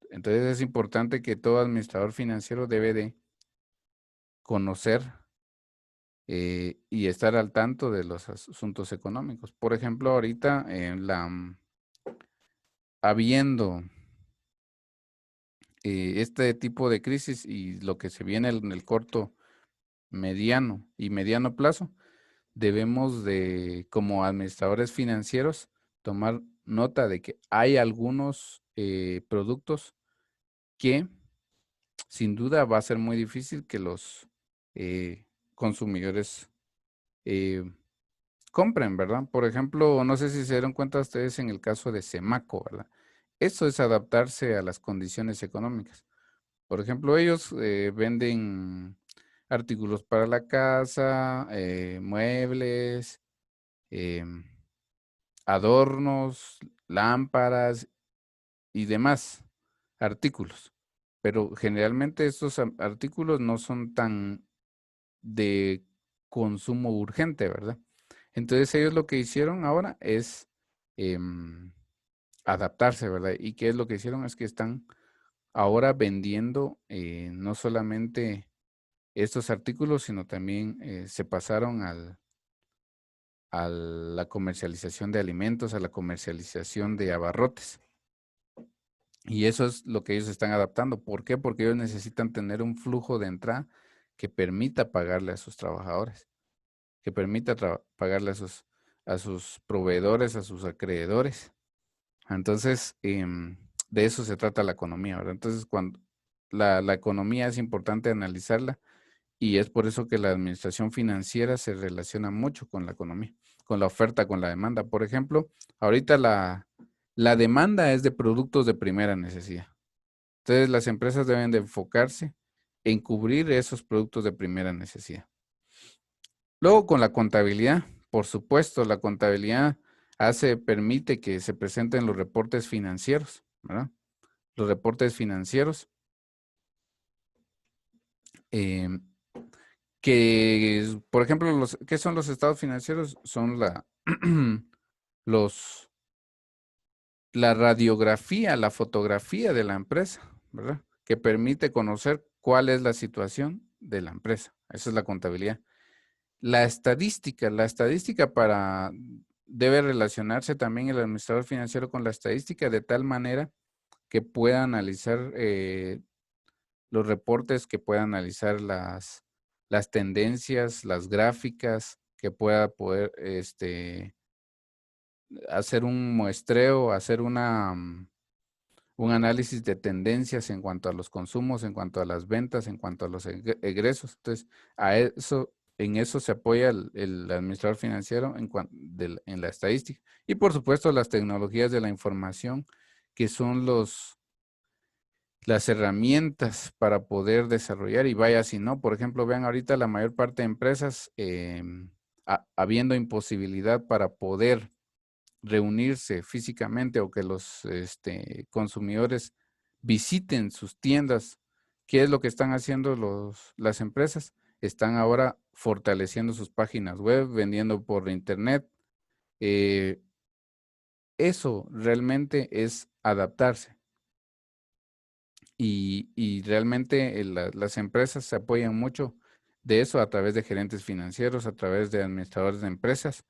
Speaker 2: Entonces es importante que todo administrador financiero debe de conocer y estar al tanto de los asuntos económicos. Por ejemplo, ahorita habiendo este tipo de crisis y lo que se viene en el corto, mediano y mediano plazo, debemos de, como administradores financieros, tomar nota de que hay algunos productos que sin duda va a ser muy difícil que los consumidores compren, ¿verdad? Por ejemplo, no sé si se dieron cuenta ustedes en el caso de Semaco, ¿verdad? Eso es adaptarse a las condiciones económicas. Por ejemplo, ellos venden artículos para la casa, muebles, adornos, lámparas y demás artículos. Pero generalmente estos artículos no son tan de consumo urgente, ¿verdad? Entonces ellos lo que hicieron ahora es adaptarse, ¿verdad? ¿Y qué es lo que hicieron? Es que están ahora vendiendo no solamente estos artículos, sino también se pasaron a la comercialización de alimentos, a la comercialización de abarrotes. Y eso es lo que ellos están adaptando. ¿Por qué? Porque ellos necesitan tener un flujo de entrada que permita pagarle a sus trabajadores, que permita pagarle a sus proveedores, a sus acreedores. Entonces, de eso se trata la economía, ¿verdad? Entonces, cuando la economía es importante analizarla y es por eso que la administración financiera se relaciona mucho con la economía, con la oferta, con la demanda. Por ejemplo, ahorita la demanda es de productos de primera necesidad. Entonces, las empresas deben de enfocarse en cubrir esos productos de primera necesidad. Luego, con la contabilidad, por supuesto, la contabilidad permite que se presenten los reportes financieros, ¿verdad? Los reportes financieros que, por ejemplo, ¿qué son los estados financieros? Son la radiografía, la fotografía de la empresa, ¿verdad? Que permite conocer cuál es la situación de la empresa. Esa es la contabilidad. La estadística debe relacionarse también el administrador financiero con la estadística de tal manera que pueda analizar los reportes, que pueda analizar las tendencias, las gráficas, que pueda poder hacer un muestreo, hacer un análisis de tendencias en cuanto a los consumos, en cuanto a las ventas, en cuanto a los egresos. Entonces, en eso se apoya el administrador financiero en la estadística. Y por supuesto, las tecnologías de la información, que son las herramientas para poder desarrollar, y vaya si no, por ejemplo, vean ahorita la mayor parte de empresas habiendo imposibilidad para poder reunirse físicamente o que los consumidores visiten sus tiendas. ¿Qué es lo que están haciendo las empresas? Están ahora fortaleciendo sus páginas web, vendiendo por internet. Eso realmente es adaptarse. Y realmente las empresas se apoyan mucho de eso a través de gerentes financieros, a través de administradores de empresas,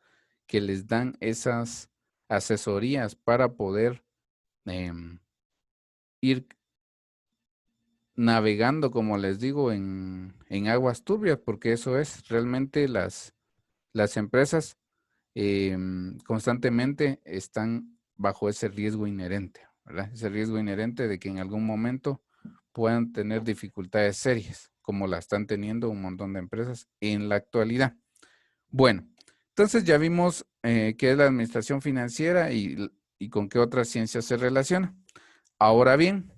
Speaker 2: que les dan esas asesorías para poder ir navegando, como les digo, en aguas turbias, porque eso es realmente las empresas constantemente están bajo ese riesgo inherente, ¿verdad? Ese riesgo inherente de que en algún momento puedan tener dificultades serias, como la están teniendo un montón de empresas en la actualidad. Bueno, entonces ya vimos qué es la administración financiera y con qué otras ciencias se relaciona. Ahora bien,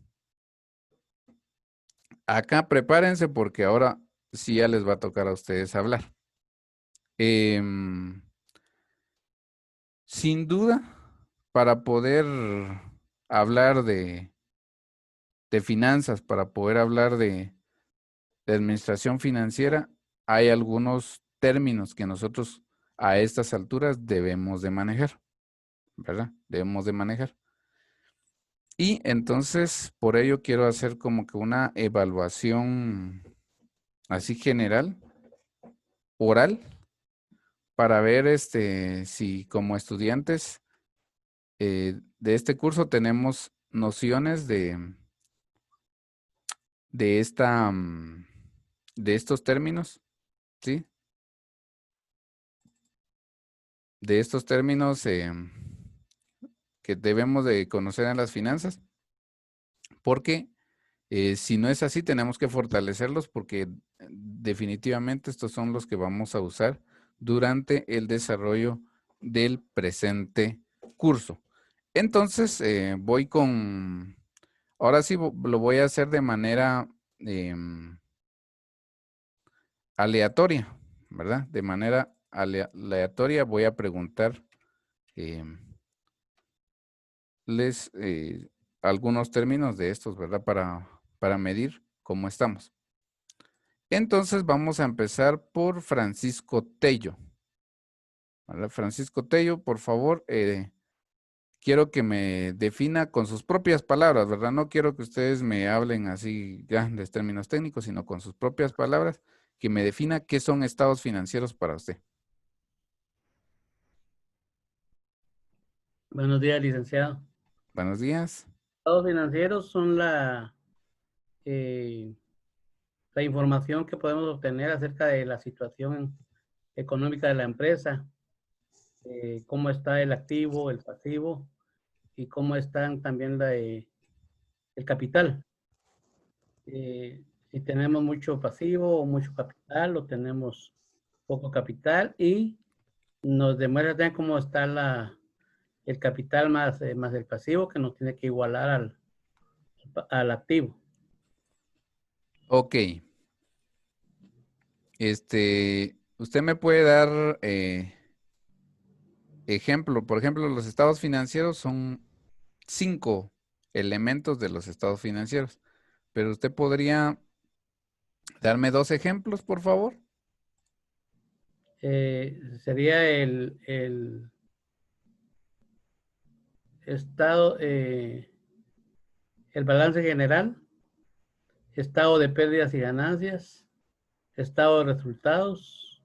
Speaker 2: acá prepárense porque ahora sí ya les va a tocar a ustedes hablar. Sin duda, para poder hablar de finanzas, para poder hablar de administración financiera, hay algunos términos que nosotros a estas alturas debemos de manejar, ¿verdad? Debemos de manejar. Y entonces, por ello quiero hacer como que una evaluación así general, oral, para ver si como estudiantes de este curso tenemos nociones de de estos términos, ¿sí? De estos términos que debemos de conocer en las finanzas, porque si no es así, tenemos que fortalecerlos porque definitivamente estos son los que vamos a usar durante el desarrollo del presente curso. Entonces, ahora sí lo voy a hacer de manera aleatoria, ¿verdad? De manera aleatoria voy a preguntar algunos términos de estos, ¿verdad? Para medir cómo estamos. Entonces vamos a empezar por Francisco Tello. ¿Vale? Francisco Tello, por favor, quiero que me defina con sus propias palabras, ¿verdad? No quiero que ustedes me hablen así grandes términos técnicos, sino con sus propias palabras, que me defina qué son estados financieros para usted.
Speaker 7: Buenos días, licenciado.
Speaker 2: Buenos días.
Speaker 7: Estados financieros son la información que podemos obtener acerca de la situación económica de la empresa, cómo está el activo, el pasivo y cómo están también el capital. Si tenemos mucho pasivo o mucho capital o tenemos poco capital y nos demuestra también cómo está el capital más el pasivo que nos tiene que igualar al activo.
Speaker 2: Ok. Usted me puede dar ejemplo. Por ejemplo, los estados financieros son 5 elementos de los estados financieros. Pero usted podría darme 2 ejemplos, por favor.
Speaker 7: Sería el estado, el balance general, estado de pérdidas y ganancias, estado de resultados.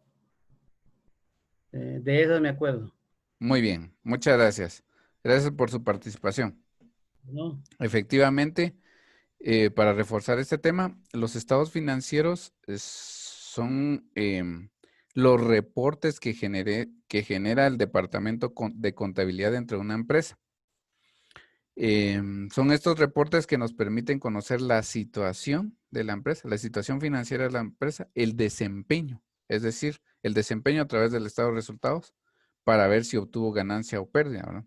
Speaker 7: De esas me acuerdo.
Speaker 2: Muy bien, muchas gracias. Gracias por su participación.
Speaker 7: ¿No?
Speaker 2: Efectivamente, para reforzar este tema, los estados financieros son los reportes que genera el departamento de contabilidad dentro de una empresa. Son estos reportes que nos permiten conocer la situación de la empresa, la situación financiera de la empresa, el desempeño, es decir, el desempeño a través del estado de resultados para ver si obtuvo ganancia o pérdida, ¿verdad?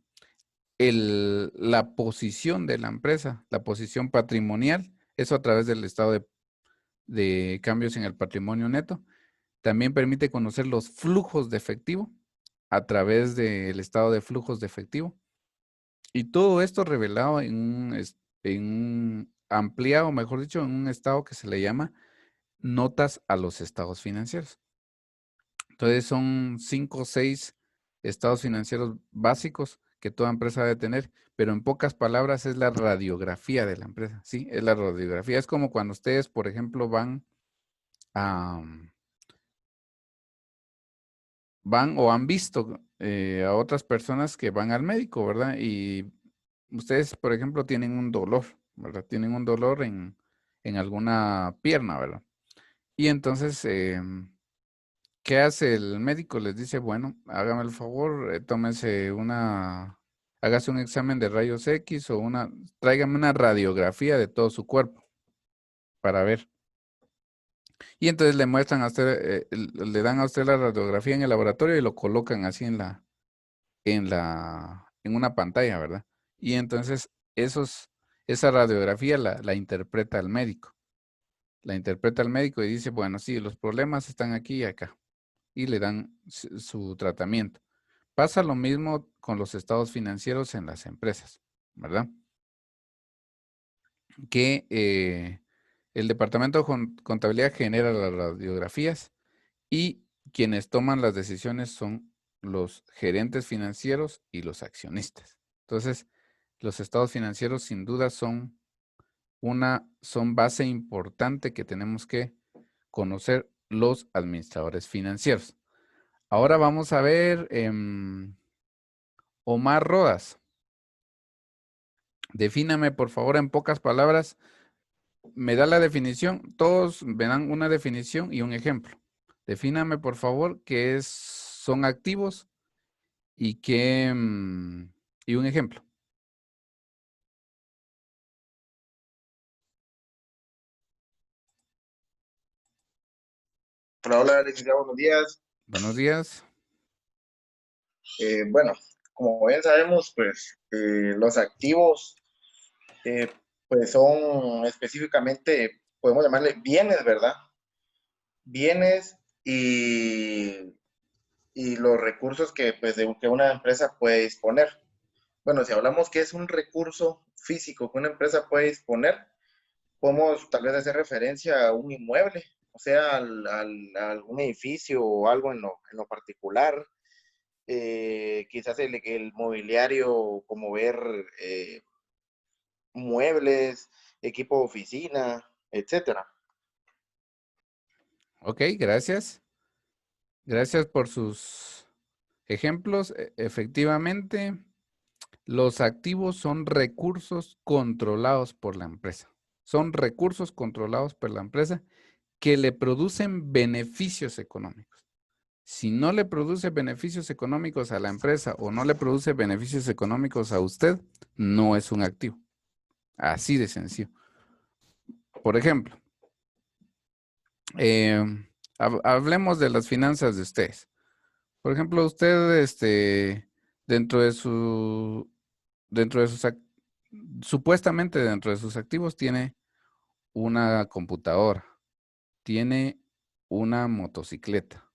Speaker 2: La posición de la empresa, la posición patrimonial, eso a través del estado de cambios en el patrimonio neto. También permite conocer los flujos de efectivo a través del estado de flujos de efectivo. Y todo esto revelado en un ampliado, mejor dicho, en un estado que se le llama notas a los estados financieros. Entonces son 5 o 6 estados financieros básicos que toda empresa debe tener, pero en pocas palabras es la radiografía de la empresa, ¿sí? Es la radiografía. Es como cuando ustedes, por ejemplo, van o han visto a otras personas que van al médico, ¿verdad? Y ustedes, por ejemplo, tienen un dolor, ¿verdad? Tienen un dolor en alguna pierna, ¿verdad? Y entonces, ¿qué hace el médico? Les dice, bueno, hágame el favor, hágase un examen de rayos X o tráigame una radiografía de todo su cuerpo para ver. Y entonces le muestran a usted, le dan a usted la radiografía en el laboratorio y lo colocan así en una pantalla, ¿verdad? Y entonces esa radiografía la interpreta el médico. La interpreta el médico y dice, bueno, sí, los problemas están aquí y acá. Y le dan su tratamiento. Pasa lo mismo con los estados financieros en las empresas, ¿verdad? Que el departamento de contabilidad genera las radiografías y quienes toman las decisiones son los gerentes financieros y los accionistas. Entonces, Los estados financieros sin duda son base importante que tenemos que conocer los administradores financieros. Ahora vamos a ver Omar Rodas. Defíname, por favor, en pocas palabras. Me da la definición. Todos me dan una definición y un ejemplo. Defíname, por favor, son activos y y un ejemplo.
Speaker 8: Hola, hola, licenciado, buenos días.
Speaker 2: Buenos días.
Speaker 8: Bueno, como bien sabemos, pues los activos, pues son específicamente, podemos llamarle bienes, ¿verdad? Bienes y los recursos que, pues, que una empresa puede disponer. Bueno, si hablamos que es un recurso físico que una empresa puede disponer, podemos tal vez hacer referencia a un inmueble, o sea, a algún edificio o algo en lo particular. Quizás el mobiliario, como ver muebles, equipo de oficina, etcétera.
Speaker 2: Ok, gracias. Gracias por sus ejemplos. Efectivamente, los activos son recursos controlados por la empresa. Son recursos controlados por la empresa que le producen beneficios económicos. Si no le produce beneficios económicos a la empresa o no le produce beneficios económicos a usted, no es un activo. Así de sencillo. Por ejemplo, hablemos de las finanzas de ustedes. Por ejemplo, usted, dentro de sus, supuestamente dentro de sus activos tiene una computadora, tiene una motocicleta.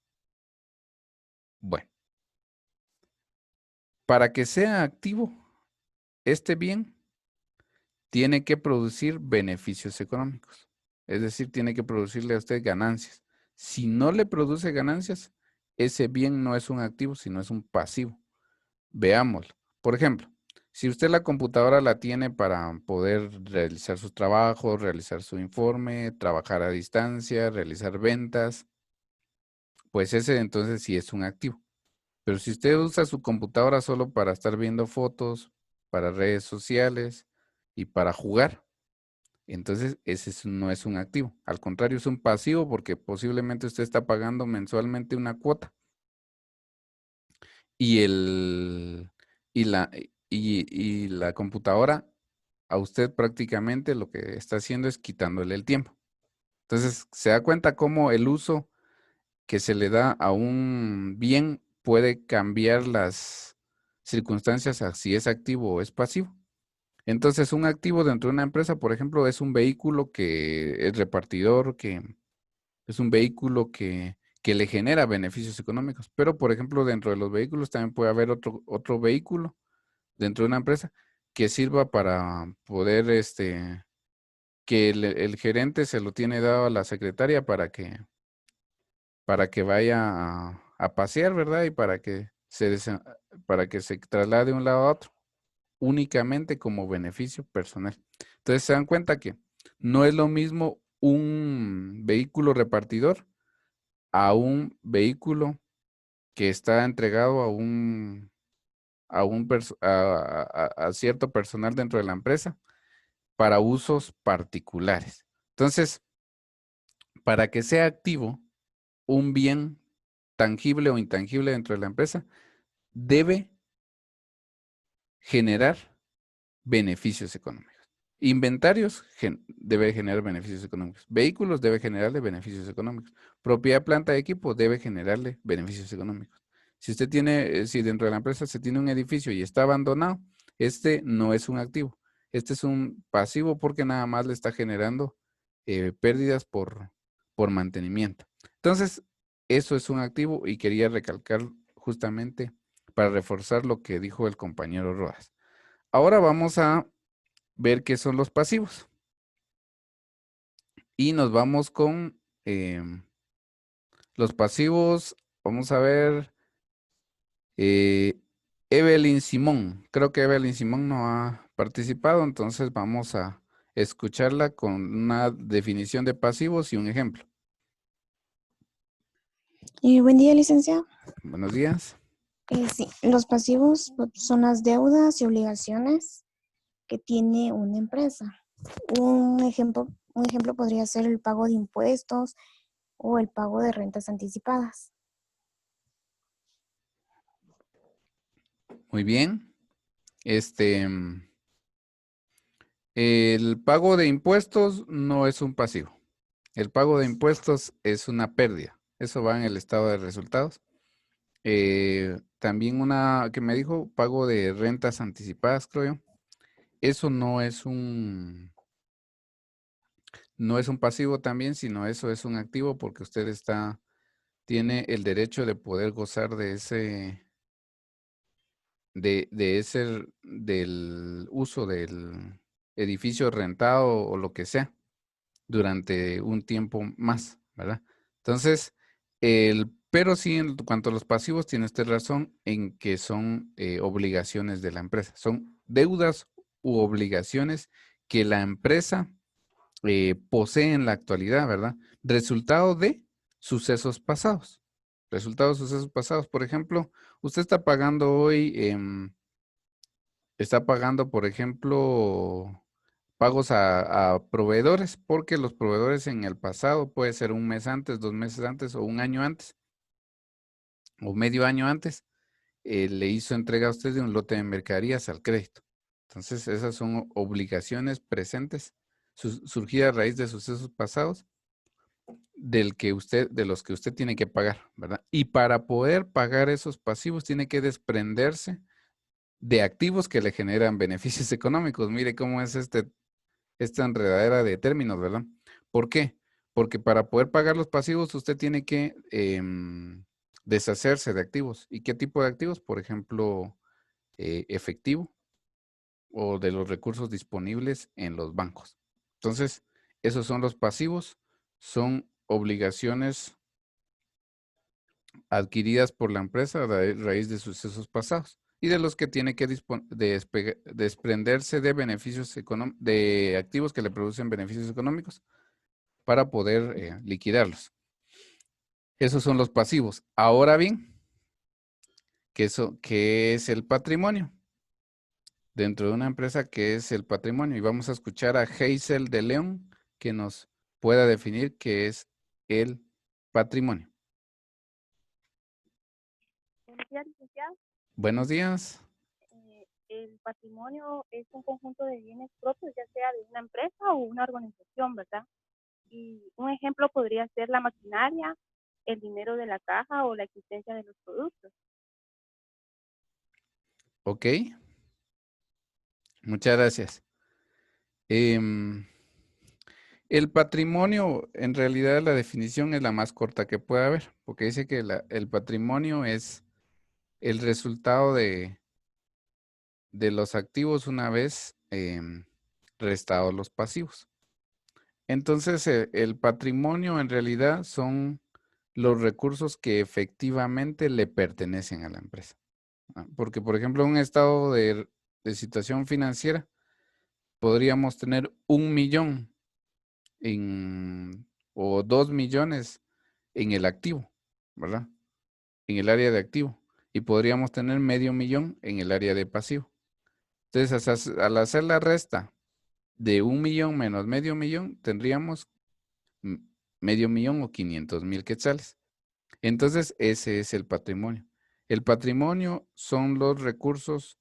Speaker 2: Bueno, para que sea activo, este bien tiene que producir beneficios económicos. Es decir, tiene que producirle a usted ganancias. Si no le produce ganancias, ese bien no es un activo, sino es un pasivo. Veámoslo. Por ejemplo, si usted la computadora la tiene para poder realizar sus trabajos, realizar su informe, trabajar a distancia, realizar ventas, pues ese entonces sí es un activo. Pero si usted usa su computadora solo para estar viendo fotos, para redes sociales y para jugar, entonces ese no es un activo. Al contrario, es un pasivo porque posiblemente usted está pagando mensualmente una cuota. Y la computadora a usted prácticamente lo que está haciendo es quitándole el tiempo. Entonces, se da cuenta cómo el uso que se le da a un bien puede cambiar las circunstancias a si es activo o es pasivo. Entonces, un activo dentro de una empresa, por ejemplo, es un vehículo que es repartidor, que es un vehículo que le genera beneficios económicos. Pero, por ejemplo, dentro de los vehículos también puede haber otro vehículo dentro de una empresa que sirva para poder, que el gerente se lo tiene dado a la secretaria para que vaya a pasear, ¿verdad? Y para que se traslade de un lado a otro, únicamente como beneficio personal. Entonces se dan cuenta que no es lo mismo un vehículo repartidor a un vehículo que está entregado a cierto personal dentro de la empresa para usos particulares. Entonces, para que sea activo un bien tangible o intangible dentro de la empresa, debe generar beneficios económicos. Inventarios debe generar beneficios económicos. Vehículos debe generarle beneficios económicos. Propiedad, planta de equipo debe generarle beneficios económicos. Si usted tiene, si dentro de la empresa se tiene un edificio y está abandonado, este no es un activo. Este es un pasivo porque nada más le está generando pérdidas por mantenimiento. Entonces, eso es un activo y quería recalcar justamente para reforzar lo que dijo el compañero Rodas. Ahora vamos a ver qué son los pasivos. Y nos vamos con los pasivos. Vamos a ver. Evelyn Simón. Creo que Evelyn Simón no ha participado, entonces vamos a escucharla con una definición de pasivos y un ejemplo.
Speaker 9: Buen día, licenciado.
Speaker 2: Buenos días.
Speaker 9: Sí, los pasivos son las deudas y obligaciones que tiene una empresa. Un ejemplo podría ser el pago de impuestos o el pago de rentas anticipadas.
Speaker 2: Muy bien. El pago de impuestos no es un pasivo. El pago de impuestos es una pérdida. Eso va en el estado de resultados. También una que me dijo, pago de rentas anticipadas, creo yo. Eso no es un pasivo también, sino eso es un activo porque usted tiene el derecho de poder gozar de del uso del edificio rentado o lo que sea durante un tiempo más, ¿verdad? Entonces, pero sí, en cuanto a los pasivos, tiene usted razón en que son obligaciones de la empresa. Son deudas u obligaciones que la empresa posee en la actualidad, ¿verdad? Resultado de sucesos pasados. Resultado de sucesos pasados. Por ejemplo, usted está pagando hoy, por ejemplo, pagos a proveedores, porque los proveedores en el pasado puede ser un mes antes, 2 meses antes o un año antes o medio año antes, le hizo entrega a usted de un lote de mercaderías al crédito. Entonces, esas son obligaciones presentes surgidas a raíz de sucesos pasados de los que usted tiene que pagar, ¿verdad? Y para poder pagar esos pasivos tiene que desprenderse de activos que le generan beneficios económicos. Mire cómo es esta enredadera de términos, ¿verdad? ¿Por qué? Porque para poder pagar los pasivos usted tiene que deshacerse de activos. ¿Y qué tipo de activos? Por ejemplo, efectivo o de los recursos disponibles en los bancos. Entonces, esos son los pasivos, son obligaciones adquiridas por la empresa a raíz de sucesos pasados y de los que tiene que desprenderse de beneficios de activos que le producen beneficios económicos para poder liquidarlos. Esos son los pasivos. Ahora bien, ¿qué es el patrimonio? Dentro de una empresa, ¿qué es el patrimonio? Y vamos a escuchar a Hazel de León que nos pueda definir qué es el patrimonio.
Speaker 10: Buenos días, licenciado.
Speaker 2: Buenos días.
Speaker 10: El patrimonio es un conjunto de bienes propios, ya sea de una empresa o una organización, ¿verdad? Y un ejemplo podría ser la maquinaria, el dinero de la caja o la existencia de los productos.
Speaker 2: Ok. Muchas gracias. El patrimonio, en realidad la definición es la más corta que puede haber, porque dice que el patrimonio es el resultado de los activos una vez restados los pasivos. Entonces, el patrimonio en realidad son los recursos que efectivamente le pertenecen a la empresa. Porque, por ejemplo, en un estado de situación financiera, podríamos tener 1 millón o 2 millones en el activo, ¿verdad? En el área de activo. Y podríamos tener medio millón en el área de pasivo. Entonces, al hacer la resta de 1 millón menos medio millón, tendríamos medio millón o 500,000 quetzales. Entonces, ese es el patrimonio. El patrimonio son los recursos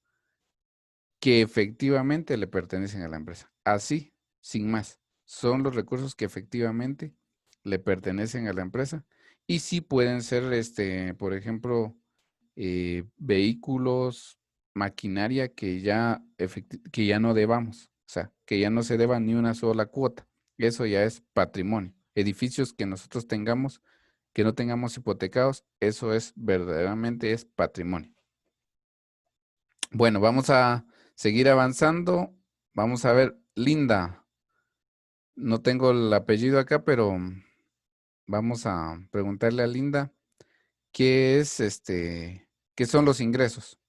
Speaker 2: que efectivamente le pertenecen a la empresa. Así, sin más, son los recursos que efectivamente le pertenecen a la empresa y sí pueden ser, por ejemplo, vehículos, maquinaria que ya no debamos, o sea, que ya no se deba ni una sola cuota. Eso ya es patrimonio. Edificios que nosotros tengamos, que no tengamos hipotecados, eso verdaderamente es patrimonio. Bueno, vamos a seguir avanzando. Vamos a ver, Linda. No tengo el apellido acá, pero vamos a preguntarle a Linda qué son los ingresos.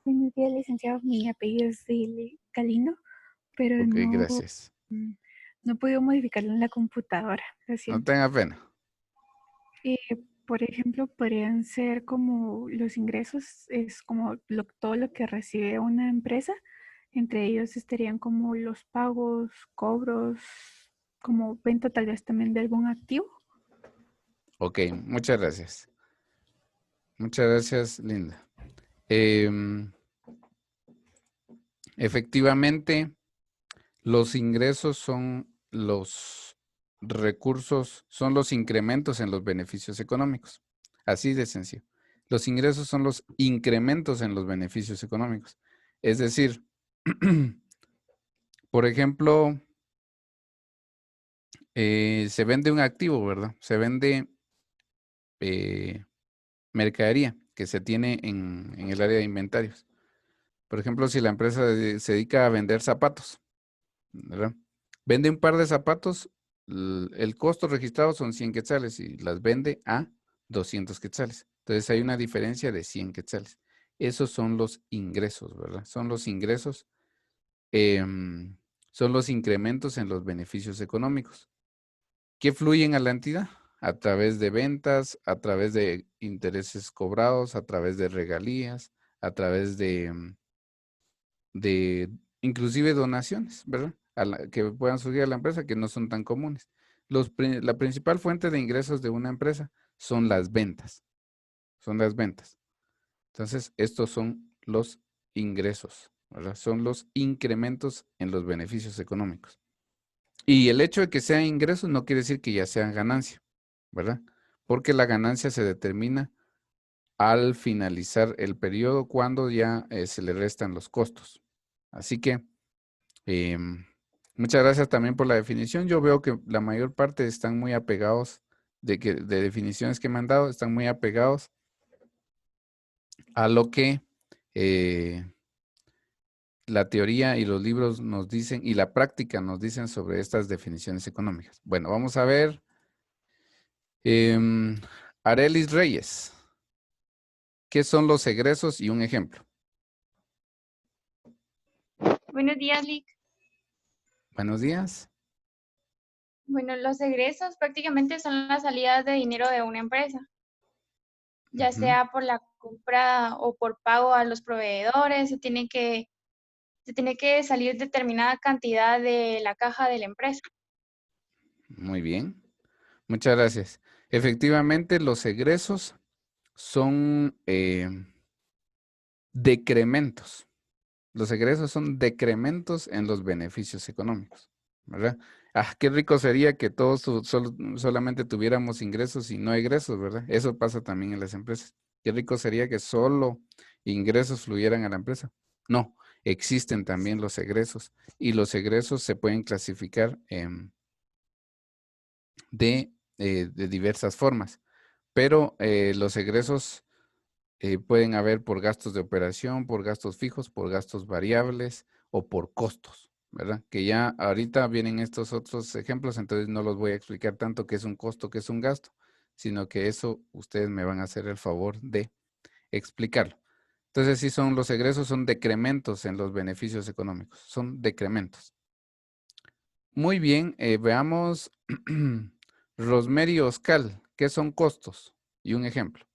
Speaker 11: Buenos días, licenciado. Mi apellido es Galindo, pero
Speaker 2: Ok,
Speaker 11: no,
Speaker 2: gracias.
Speaker 11: no he podido modificarlo en la computadora. Lo
Speaker 2: No
Speaker 11: siento.
Speaker 2: tenga pena.
Speaker 11: Por ejemplo, podrían ser como los ingresos, es como todo lo que recibe una empresa. Entre ellos estarían como los pagos, cobros, como venta tal vez también de algún activo.
Speaker 2: Ok, muchas gracias. Muchas gracias, Linda. Efectivamente, los ingresos son los recursos, son los incrementos en los beneficios económicos. Así de sencillo. Los ingresos son los incrementos en los beneficios económicos. Es decir, por ejemplo, se vende un activo, ¿verdad? Se vende mercadería que se tiene en el área de inventarios. Por ejemplo, si la empresa se dedica a vender zapatos, ¿verdad? Vende un par de zapatos, el costo registrado son 100 quetzales y las vende a 200 quetzales. Entonces hay una diferencia de 100 quetzales. Esos son los ingresos, ¿verdad? Son los ingresos, son los incrementos en los beneficios económicos. ¿Qué fluyen a la entidad? A través de ventas, a través de intereses cobrados, a través de regalías, a través de inclusive donaciones, ¿verdad? Que puedan surgir a la empresa que no son tan comunes. La principal fuente de ingresos de una empresa son las ventas. Son las ventas. Entonces, estos son los ingresos, ¿verdad? Son los incrementos en los beneficios económicos. Y el hecho de que sean ingresos no quiere decir que ya sean ganancia, ¿verdad? Porque la ganancia se determina al finalizar el periodo cuando ya se le restan los costos. Así que muchas gracias también por la definición. Yo veo que la mayor parte están muy apegados de definiciones que me han dado, están muy apegados a lo que la teoría y los libros nos dicen y la práctica nos dicen sobre estas definiciones económicas. Bueno, vamos a ver. Arelis Reyes. ¿Qué son los egresos y un ejemplo?
Speaker 12: Buenos días, Lick.
Speaker 2: Buenos días.
Speaker 12: Bueno, los egresos prácticamente son las salidas de dinero de una empresa, ya sea por la compra o por pago a los proveedores, se tiene que salir determinada cantidad de la caja de la empresa.
Speaker 2: Muy bien. Muchas gracias. Efectivamente, los egresos son decrementos. Los egresos son decrementos en los beneficios económicos, ¿verdad? Ah, qué rico sería que todos solamente tuviéramos ingresos y no egresos, ¿verdad? Eso pasa también en las empresas. Qué rico sería que solo ingresos fluyeran a la empresa. No, existen también los egresos y los egresos se pueden clasificar de diversas formas, pero los egresos pueden haber por gastos de operación, por gastos fijos, por gastos variables o por costos, ¿verdad? Que ya ahorita vienen estos otros ejemplos, entonces no los voy a explicar tanto qué es un costo, qué es un gasto, sino que eso ustedes me van a hacer el favor de explicarlo. Entonces, sí, los egresos son decrementos en los beneficios económicos, son decrementos. Muy bien, veamos Rosemary Oscal, ¿qué son costos? Y un ejemplo.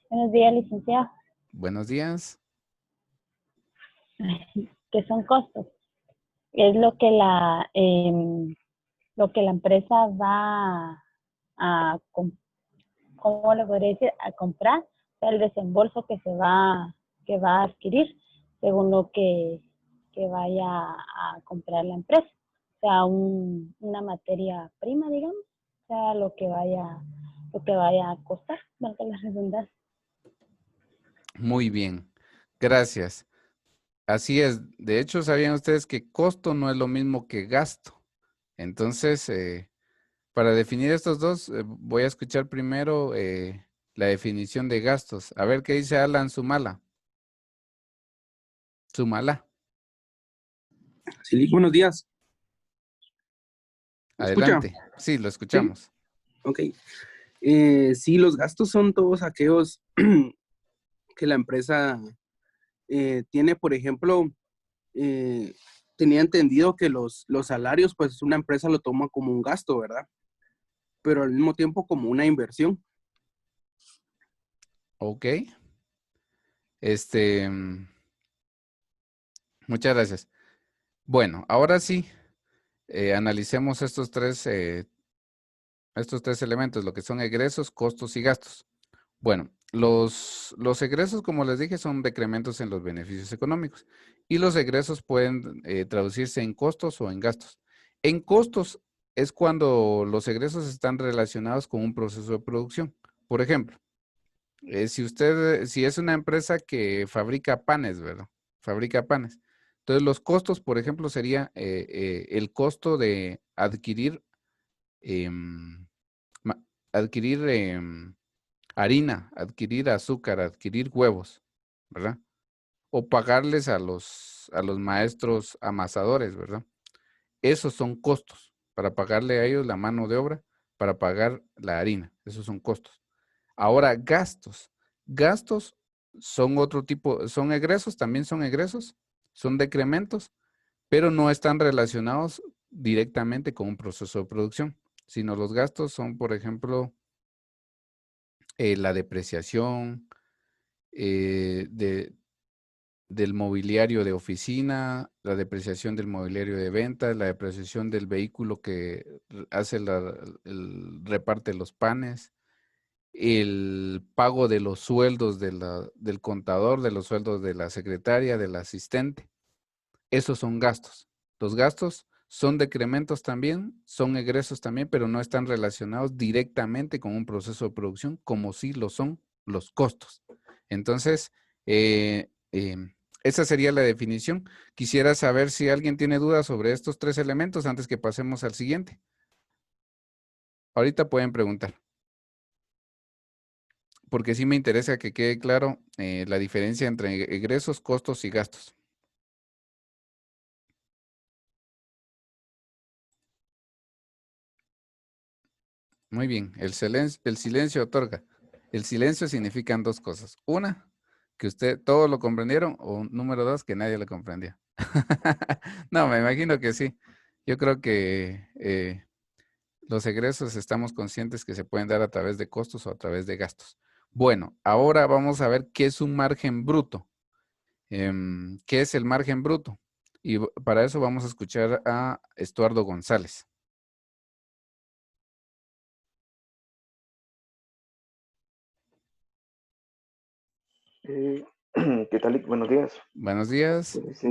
Speaker 13: Buenos días, licenciado.
Speaker 2: Buenos días.
Speaker 13: ¿Qué son costos? Es lo que la empresa va a, ¿cómo le podría decir? A comprar, o sea, el desembolso que va a adquirir según lo que vaya a comprar la empresa. O sea, una materia prima, digamos, o sea, lo que vaya a costar, valga la redundancia.
Speaker 2: Muy bien, gracias. Así es. De hecho, ¿sabían ustedes que costo no es lo mismo que gasto? Entonces, para definir estos dos, voy a escuchar primero la definición de gastos. A ver qué dice Alan Sumala. Sumala.
Speaker 14: Sí, buenos días.
Speaker 2: Adelante. Sí, lo escuchamos.
Speaker 14: ¿Sí? Ok. Sí, los gastos son todos aquellos que la empresa tiene, por ejemplo, tenía entendido que los salarios, pues una empresa lo toma como un gasto, ¿verdad? Pero al mismo tiempo como una inversión.
Speaker 2: Ok. Muchas gracias. Bueno, ahora sí, analicemos estos tres elementos, lo que son egresos, costos y gastos. Bueno, los egresos, como les dije, son decrementos en los beneficios económicos y los egresos pueden traducirse en costos o en gastos. En costos es cuando los egresos están relacionados con un proceso de producción. Por ejemplo, si es una empresa que fabrica panes, ¿verdad? Fabrica panes. Entonces, los costos, por ejemplo, sería el costo de adquirir harina, adquirir azúcar, adquirir huevos, ¿verdad? O pagarles a los maestros amasadores, ¿verdad? Esos son costos para pagarle a ellos la mano de obra, para pagar la harina. Esos son costos. Ahora, gastos. Gastos son otro tipo, son egresos, también son egresos, son decrementos, pero no están relacionados directamente con un proceso de producción, sino los gastos son, por ejemplo, la depreciación del mobiliario de oficina, la depreciación del mobiliario de ventas, la depreciación del vehículo que hace reparte los panes, el pago de los sueldos del contador, de los sueldos de la secretaria, del asistente. Esos son gastos. Los gastos son decrementos también, son egresos también, pero no están relacionados directamente con un proceso de producción como sí lo son los costos. Entonces, esa sería la definición. Quisiera saber si alguien tiene dudas sobre estos tres elementos antes que pasemos al siguiente. Ahorita pueden preguntar. Porque sí me interesa que quede claro la diferencia entre egresos, costos y gastos. Muy bien, el silencio otorga. El silencio significan dos cosas. Una, que usted todo lo comprendieron, o número dos, que nadie lo comprendió. No, me imagino que sí. Yo creo que los egresos estamos conscientes que se pueden dar a través de costos o a través de gastos. Bueno, ahora vamos a ver qué es un margen bruto. ¿Qué es el margen bruto? Y para eso vamos a escuchar a Estuardo González.
Speaker 15: ¿Qué tal? Buenos días.
Speaker 2: Buenos días.
Speaker 15: Pues,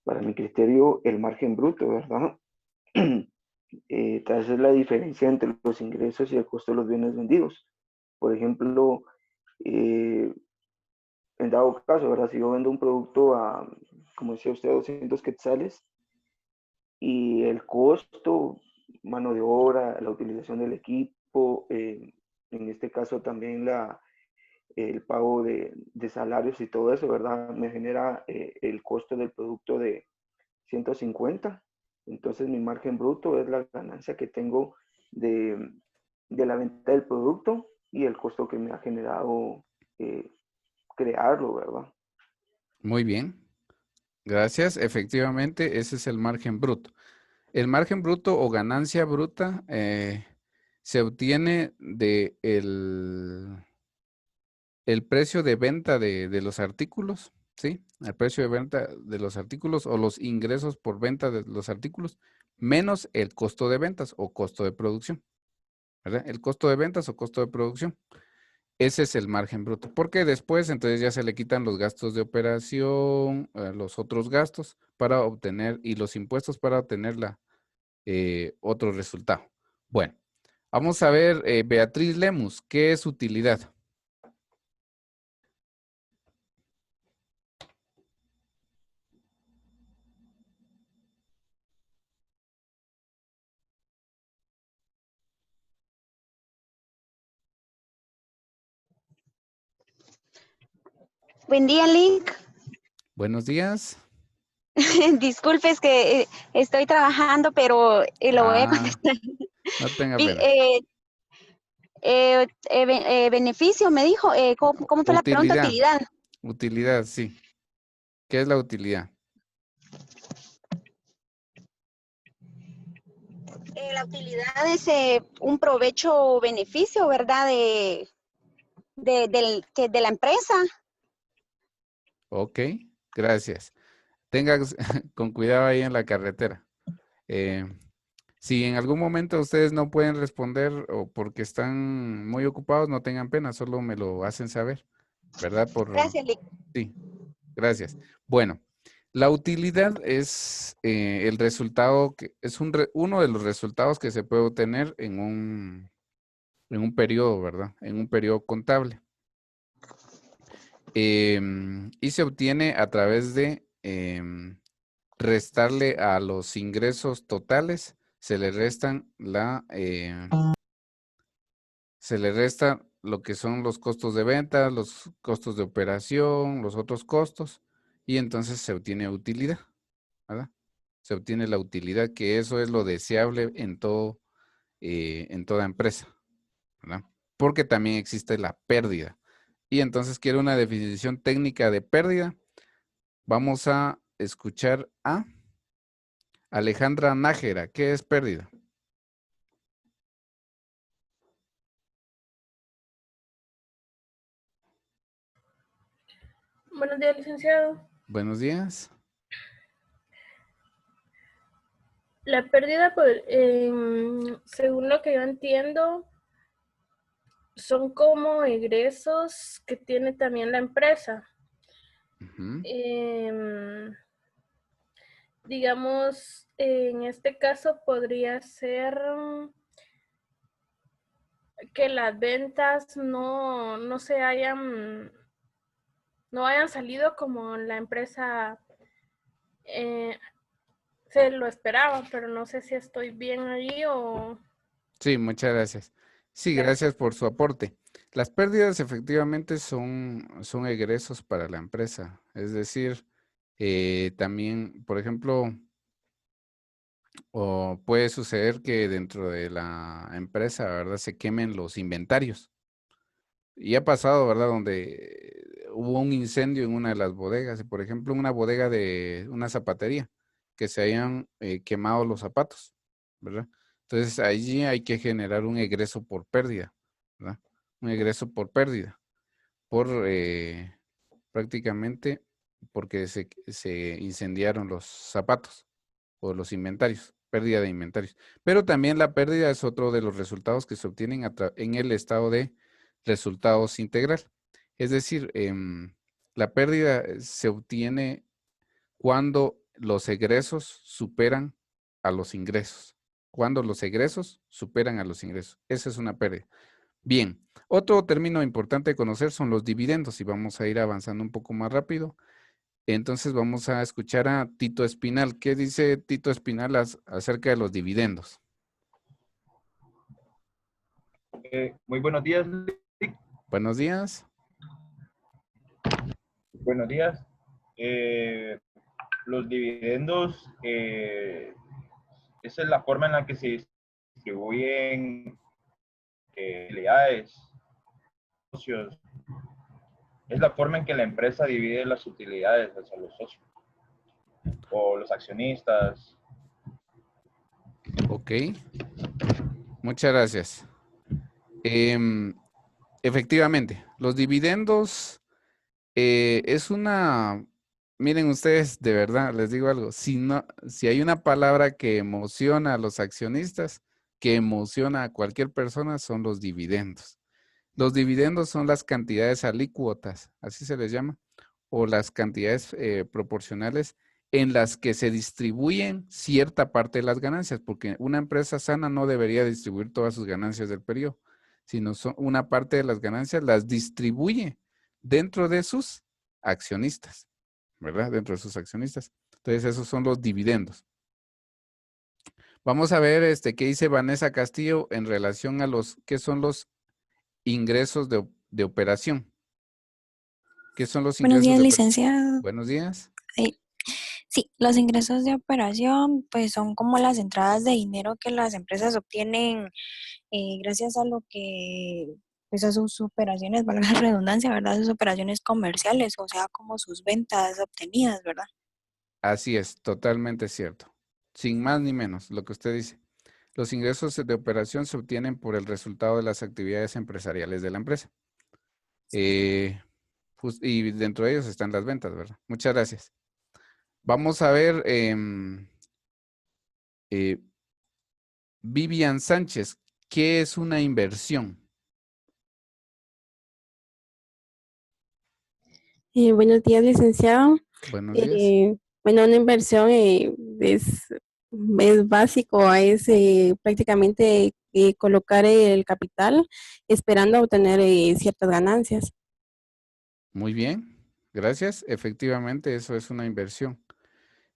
Speaker 15: para mi criterio, el margen bruto, ¿verdad? Tal vez es la diferencia entre los ingresos y el costo de los bienes vendidos. Por ejemplo, en dado caso, ¿verdad? Si yo vendo un producto a, como decía usted, 200 quetzales y el costo, mano de obra, la utilización del equipo, en este caso también el pago de salarios y todo eso, ¿verdad? Me genera el costo del producto de 150. Entonces mi margen bruto es la ganancia que tengo de la venta del producto y el costo que me ha generado crearlo, ¿verdad?
Speaker 2: Muy bien. Gracias. Efectivamente, ese es el margen bruto. El margen bruto o ganancia bruta se obtiene de el precio de venta de los artículos, ¿sí? El precio de venta de los artículos o los ingresos por venta de los artículos menos el costo de ventas o costo de producción, ¿verdad? El costo de ventas o costo de producción. Ese es el margen bruto, porque después entonces ya se le quitan los gastos de operación, los otros gastos para obtener y los impuestos para obtener otro resultado. Bueno, vamos a ver, Beatriz Lemus, ¿qué es utilidad?
Speaker 16: Buen día, Link.
Speaker 2: Buenos días.
Speaker 16: Disculpe, es que estoy trabajando, pero lo voy a contestar.
Speaker 2: No tenga pena.
Speaker 16: Beneficio, me dijo. ¿Cómo fue la pregunta?
Speaker 2: Utilidad.
Speaker 16: Utilidad.
Speaker 2: Utilidad, sí. ¿Qué es la utilidad?
Speaker 16: La utilidad es un provecho o beneficio, ¿verdad? De la empresa.
Speaker 2: Ok, gracias. Tenga con cuidado ahí en la carretera. Si en algún momento ustedes no pueden responder o porque están muy ocupados, no tengan pena, solo me lo hacen saber, ¿verdad?
Speaker 16: Gracias, Lick.
Speaker 2: Sí, gracias. Bueno, la utilidad es el resultado, es uno de los resultados que se puede obtener en un periodo, ¿verdad? En un periodo contable. Y se obtiene a través de restarle a los ingresos totales, se le restan se le resta lo que son los costos de venta, los costos de operación, los otros costos, y entonces se obtiene utilidad, ¿verdad? Se obtiene la utilidad, que eso es lo deseable en toda empresa, ¿verdad? Porque también existe la pérdida. Y entonces quiero una definición técnica de pérdida. Vamos a escuchar a Alejandra Nájera. ¿Qué es pérdida?
Speaker 17: Buenos días, licenciado.
Speaker 2: Buenos días.
Speaker 17: La pérdida, pues, según lo que yo entiendo, son como egresos que tiene también la empresa. Digamos, en este caso podría ser que las ventas no hayan salido como la empresa se lo esperaba, pero no sé si estoy bien ahí o...
Speaker 2: Sí, muchas gracias. Sí, gracias por su aporte. Las pérdidas efectivamente son egresos para la empresa. Es decir, también, por ejemplo, o puede suceder que dentro de la empresa, ¿verdad? Se quemen los inventarios. Y ha pasado, ¿verdad? Donde hubo un incendio en una de las bodegas, por ejemplo, una bodega de una zapatería, que se hayan quemado los zapatos, ¿verdad? Entonces, allí hay que generar un egreso por pérdida, ¿verdad? Un egreso por pérdida, prácticamente porque se incendiaron los zapatos o los inventarios, pérdida de inventarios. Pero también la pérdida es otro de los resultados que se obtienen en el estado de resultados integral. Es decir, la pérdida se obtiene cuando los egresos superan a los ingresos. Cuando los egresos superan a los ingresos. Esa es una pérdida. Bien, otro término importante de conocer son los dividendos y vamos a ir avanzando un poco más rápido. Entonces vamos a escuchar a Tito Espinal. ¿Qué dice Tito Espinal acerca de los dividendos?
Speaker 18: Muy buenos días.
Speaker 2: Buenos días.
Speaker 18: Buenos días. Los dividendos, esa es la forma en la que se distribuyen utilidades, socios. Es la forma en que la empresa divide las utilidades hacia los socios o los accionistas.
Speaker 2: Ok. Muchas gracias. Efectivamente, los dividendos es una... Miren ustedes, de verdad, les digo algo. Si hay una palabra que emociona a los accionistas, que emociona a cualquier persona, son los dividendos. Los dividendos son las cantidades alícuotas, así se les llama, o las cantidades proporcionales en las que se distribuyen cierta parte de las ganancias, porque una empresa sana no debería distribuir todas sus ganancias del periodo, sino una parte de las ganancias las distribuye dentro de sus accionistas, ¿verdad? Dentro de sus accionistas. Entonces, esos son los dividendos. Vamos a ver qué dice Vanessa Castillo en relación a qué son los ingresos de operación. ¿Qué son los ingresos
Speaker 19: Buenos días,
Speaker 2: de operación?
Speaker 19: licenciado.
Speaker 2: Buenos días.
Speaker 9: Sí, los ingresos de operación pues son como las entradas de dinero que las empresas obtienen gracias a lo que, pues a sus operaciones, valga la redundancia, ¿verdad? Sus operaciones comerciales, o sea, como sus ventas obtenidas, ¿verdad?
Speaker 2: Así es, totalmente cierto. Sin más ni menos, lo que usted dice. Los ingresos de operación se obtienen por el resultado de las actividades empresariales de la empresa. Y dentro de ellos están las ventas, ¿verdad? Muchas gracias. Vamos a ver, Vivian Sánchez, ¿qué es una inversión?
Speaker 19: Buenos días, licenciado.
Speaker 2: Buenos días.
Speaker 19: Bueno, una inversión es básico, es prácticamente colocar el capital esperando obtener ciertas ganancias.
Speaker 2: Muy bien, gracias. Efectivamente, eso es una inversión.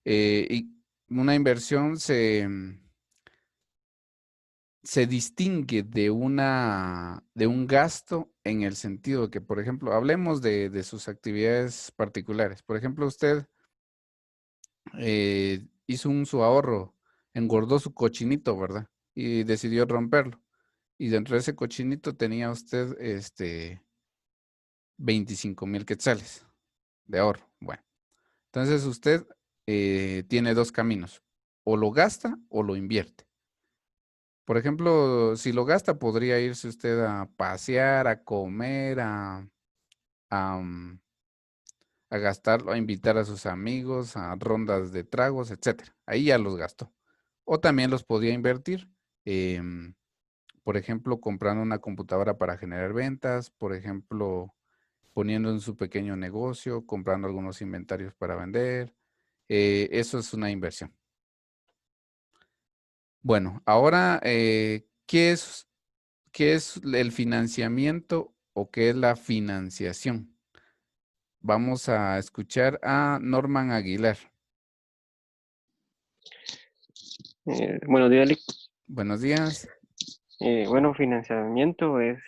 Speaker 2: Y una inversión se distingue de un gasto en el sentido de que, por ejemplo, hablemos de sus actividades particulares. Por ejemplo, usted hizo su ahorro, engordó su cochinito, ¿verdad? Y decidió romperlo. Y dentro de ese cochinito tenía usted 25,000 quetzales de ahorro. Bueno, entonces usted tiene dos caminos. O lo gasta o lo invierte. Por ejemplo, si lo gasta, podría irse usted a pasear, a comer, a gastarlo, a invitar a sus amigos, a rondas de tragos, etcétera. Ahí ya los gastó. O también los podría invertir, por ejemplo, comprando una computadora para generar ventas, por ejemplo, poniendo en su pequeño negocio, comprando algunos inventarios para vender. Eso es una inversión. Bueno, ahora, ¿qué es el financiamiento o qué es la financiación? Vamos a escuchar a Norman Aguilar.
Speaker 20: Buenos días, Lic.
Speaker 2: Buenos días.
Speaker 20: Bueno, financiamiento es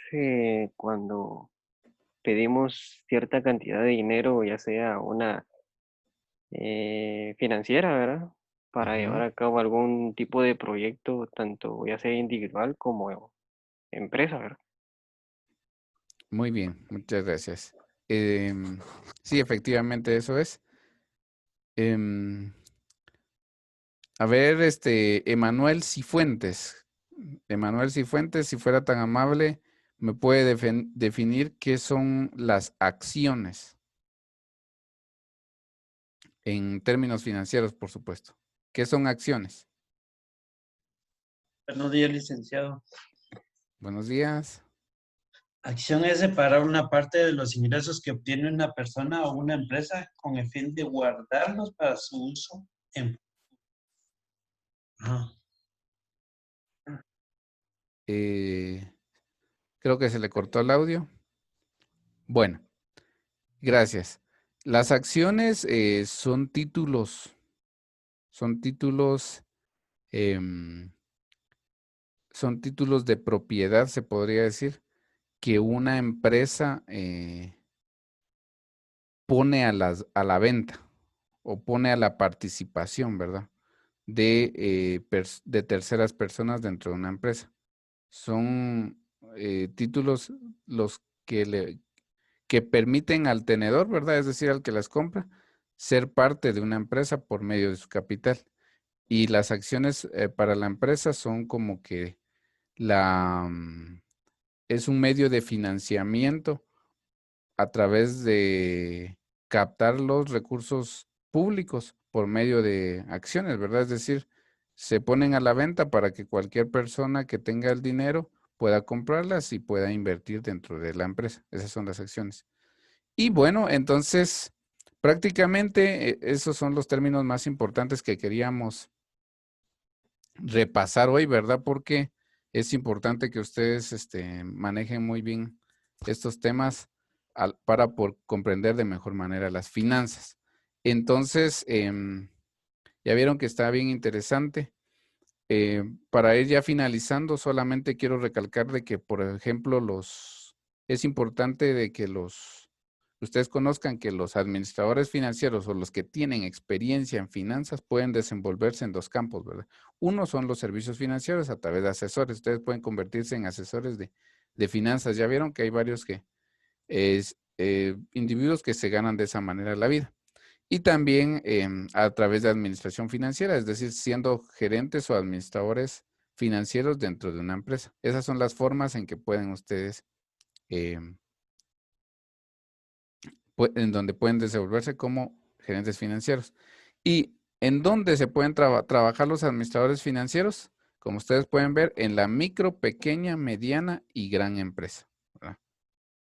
Speaker 20: cuando pedimos cierta cantidad de dinero, ya sea una financiera, ¿verdad? Para llevar a cabo algún tipo de proyecto, tanto ya sea individual como empresa, ¿verdad?
Speaker 2: Muy bien, muchas gracias. Sí, efectivamente eso es. A ver, Emanuel Cifuentes. Emanuel Cifuentes, si fuera tan amable, ¿me puede definir qué son las acciones? En términos financieros, por supuesto. ¿Qué son acciones?
Speaker 21: Buenos días, licenciado.
Speaker 2: Buenos días.
Speaker 21: Acción es separar una parte de los ingresos que obtiene una persona o una empresa con el fin de guardarlos para su uso en...
Speaker 2: Creo que se le cortó el audio. Bueno, gracias. Las acciones son títulos de propiedad, se podría decir, que una empresa pone a la venta o pone a la participación, ¿verdad? De terceras personas dentro de una empresa. Son títulos los que permiten al tenedor, ¿verdad? Es decir, al que las compra, ser parte de una empresa por medio de su capital. Y las acciones para la empresa son como que es un medio de financiamiento a través de captar los recursos públicos por medio de acciones, ¿verdad? Es decir, se ponen a la venta para que cualquier persona que tenga el dinero pueda comprarlas y pueda invertir dentro de la empresa. Esas son las acciones. Y bueno, entonces, prácticamente esos son los términos más importantes que queríamos repasar hoy, ¿verdad? Porque es importante que ustedes manejen muy bien estos temas para comprender de mejor manera las finanzas. Entonces, ya vieron que está bien interesante. Para ir ya finalizando, solamente quiero recalcar de que, por ejemplo, es importante de que los ustedes conozcan que los administradores financieros o los que tienen experiencia en finanzas pueden desenvolverse en dos campos, ¿verdad? Uno son los servicios financieros a través de asesores. Ustedes pueden convertirse en asesores de finanzas. Ya vieron que hay varios individuos que se ganan de esa manera la vida. Y también a través de administración financiera, es decir, siendo gerentes o administradores financieros dentro de una empresa. Esas son las formas en que pueden ustedes, en donde pueden desenvolverse como gerentes financieros. ¿Y en dónde se pueden trabajar los administradores financieros? Como ustedes pueden ver, en la micro, pequeña, mediana y gran empresa, ¿verdad?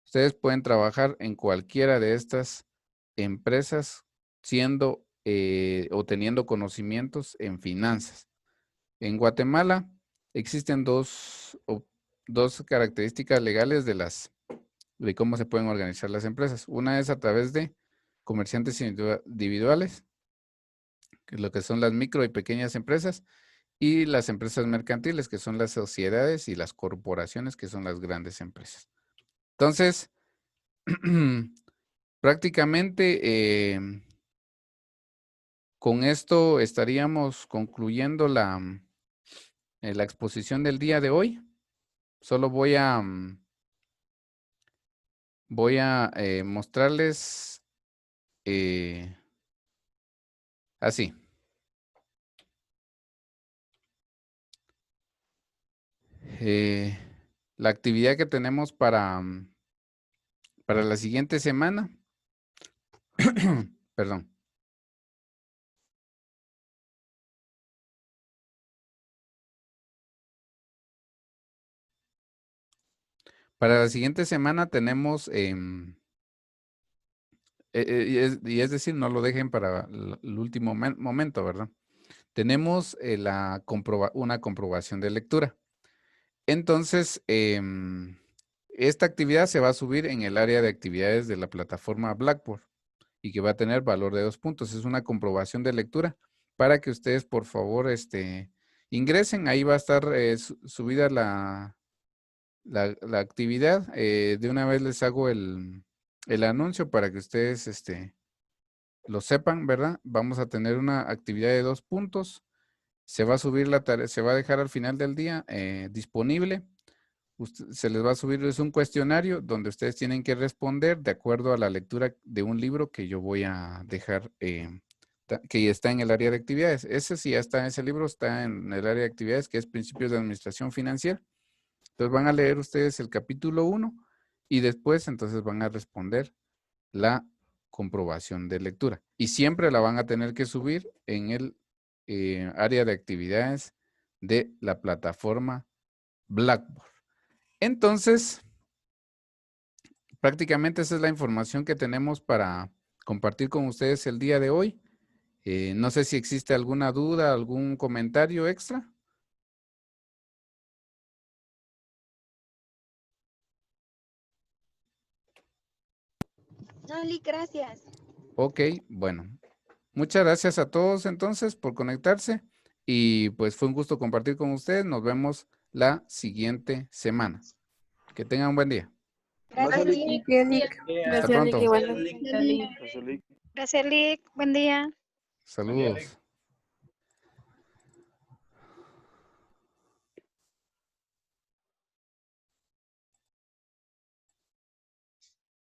Speaker 2: Ustedes pueden trabajar en cualquiera de estas empresas siendo o teniendo conocimientos en finanzas. En Guatemala existen dos características legales de cómo se pueden organizar las empresas. Una es a través de comerciantes individuales, que es lo que son las micro y pequeñas empresas, y las empresas mercantiles, que son las sociedades, y las corporaciones, que son las grandes empresas. Entonces, prácticamente con esto estaríamos concluyendo la exposición del día de hoy. Solo voy a mostrarles así. La actividad que tenemos para la siguiente semana. Perdón. Para la siguiente semana tenemos, y es decir, no lo dejen para el último momento, ¿verdad? Tenemos una comprobación de lectura. Entonces, esta actividad se va a subir en el área de actividades de la plataforma Blackboard y que va a tener valor de 2 puntos. Es una comprobación de lectura para que ustedes, por favor, ingresen. Ahí va a estar subida la actividad. De una vez les hago el anuncio para que ustedes lo sepan, ¿verdad? Vamos a tener una actividad de 2 puntos. Se va a subir la tarea, se va a dejar al final del día disponible. Se les va a subir, es un cuestionario donde ustedes tienen que responder de acuerdo a la lectura de un libro que yo voy a dejar, que está en el área de actividades. Ese sí ya está, ese libro está en el área de actividades, que es Principios de Administración Financiera. Entonces van a leer ustedes el capítulo 1 y después entonces van a responder la comprobación de lectura. Y siempre la van a tener que subir en el área de actividades de la plataforma Blackboard. Entonces, prácticamente esa es la información que tenemos para compartir con ustedes el día de hoy. No sé si existe alguna duda, algún comentario extra.
Speaker 16: No, Lick, gracias.
Speaker 2: Ok, bueno. Muchas gracias a todos entonces por conectarse y pues fue un gusto compartir con ustedes. Nos vemos la siguiente semana. Que tengan un buen día.
Speaker 16: Gracias, Lick.
Speaker 2: Hasta pronto.
Speaker 12: Gracias, Lick. Buen día.
Speaker 2: Saludos.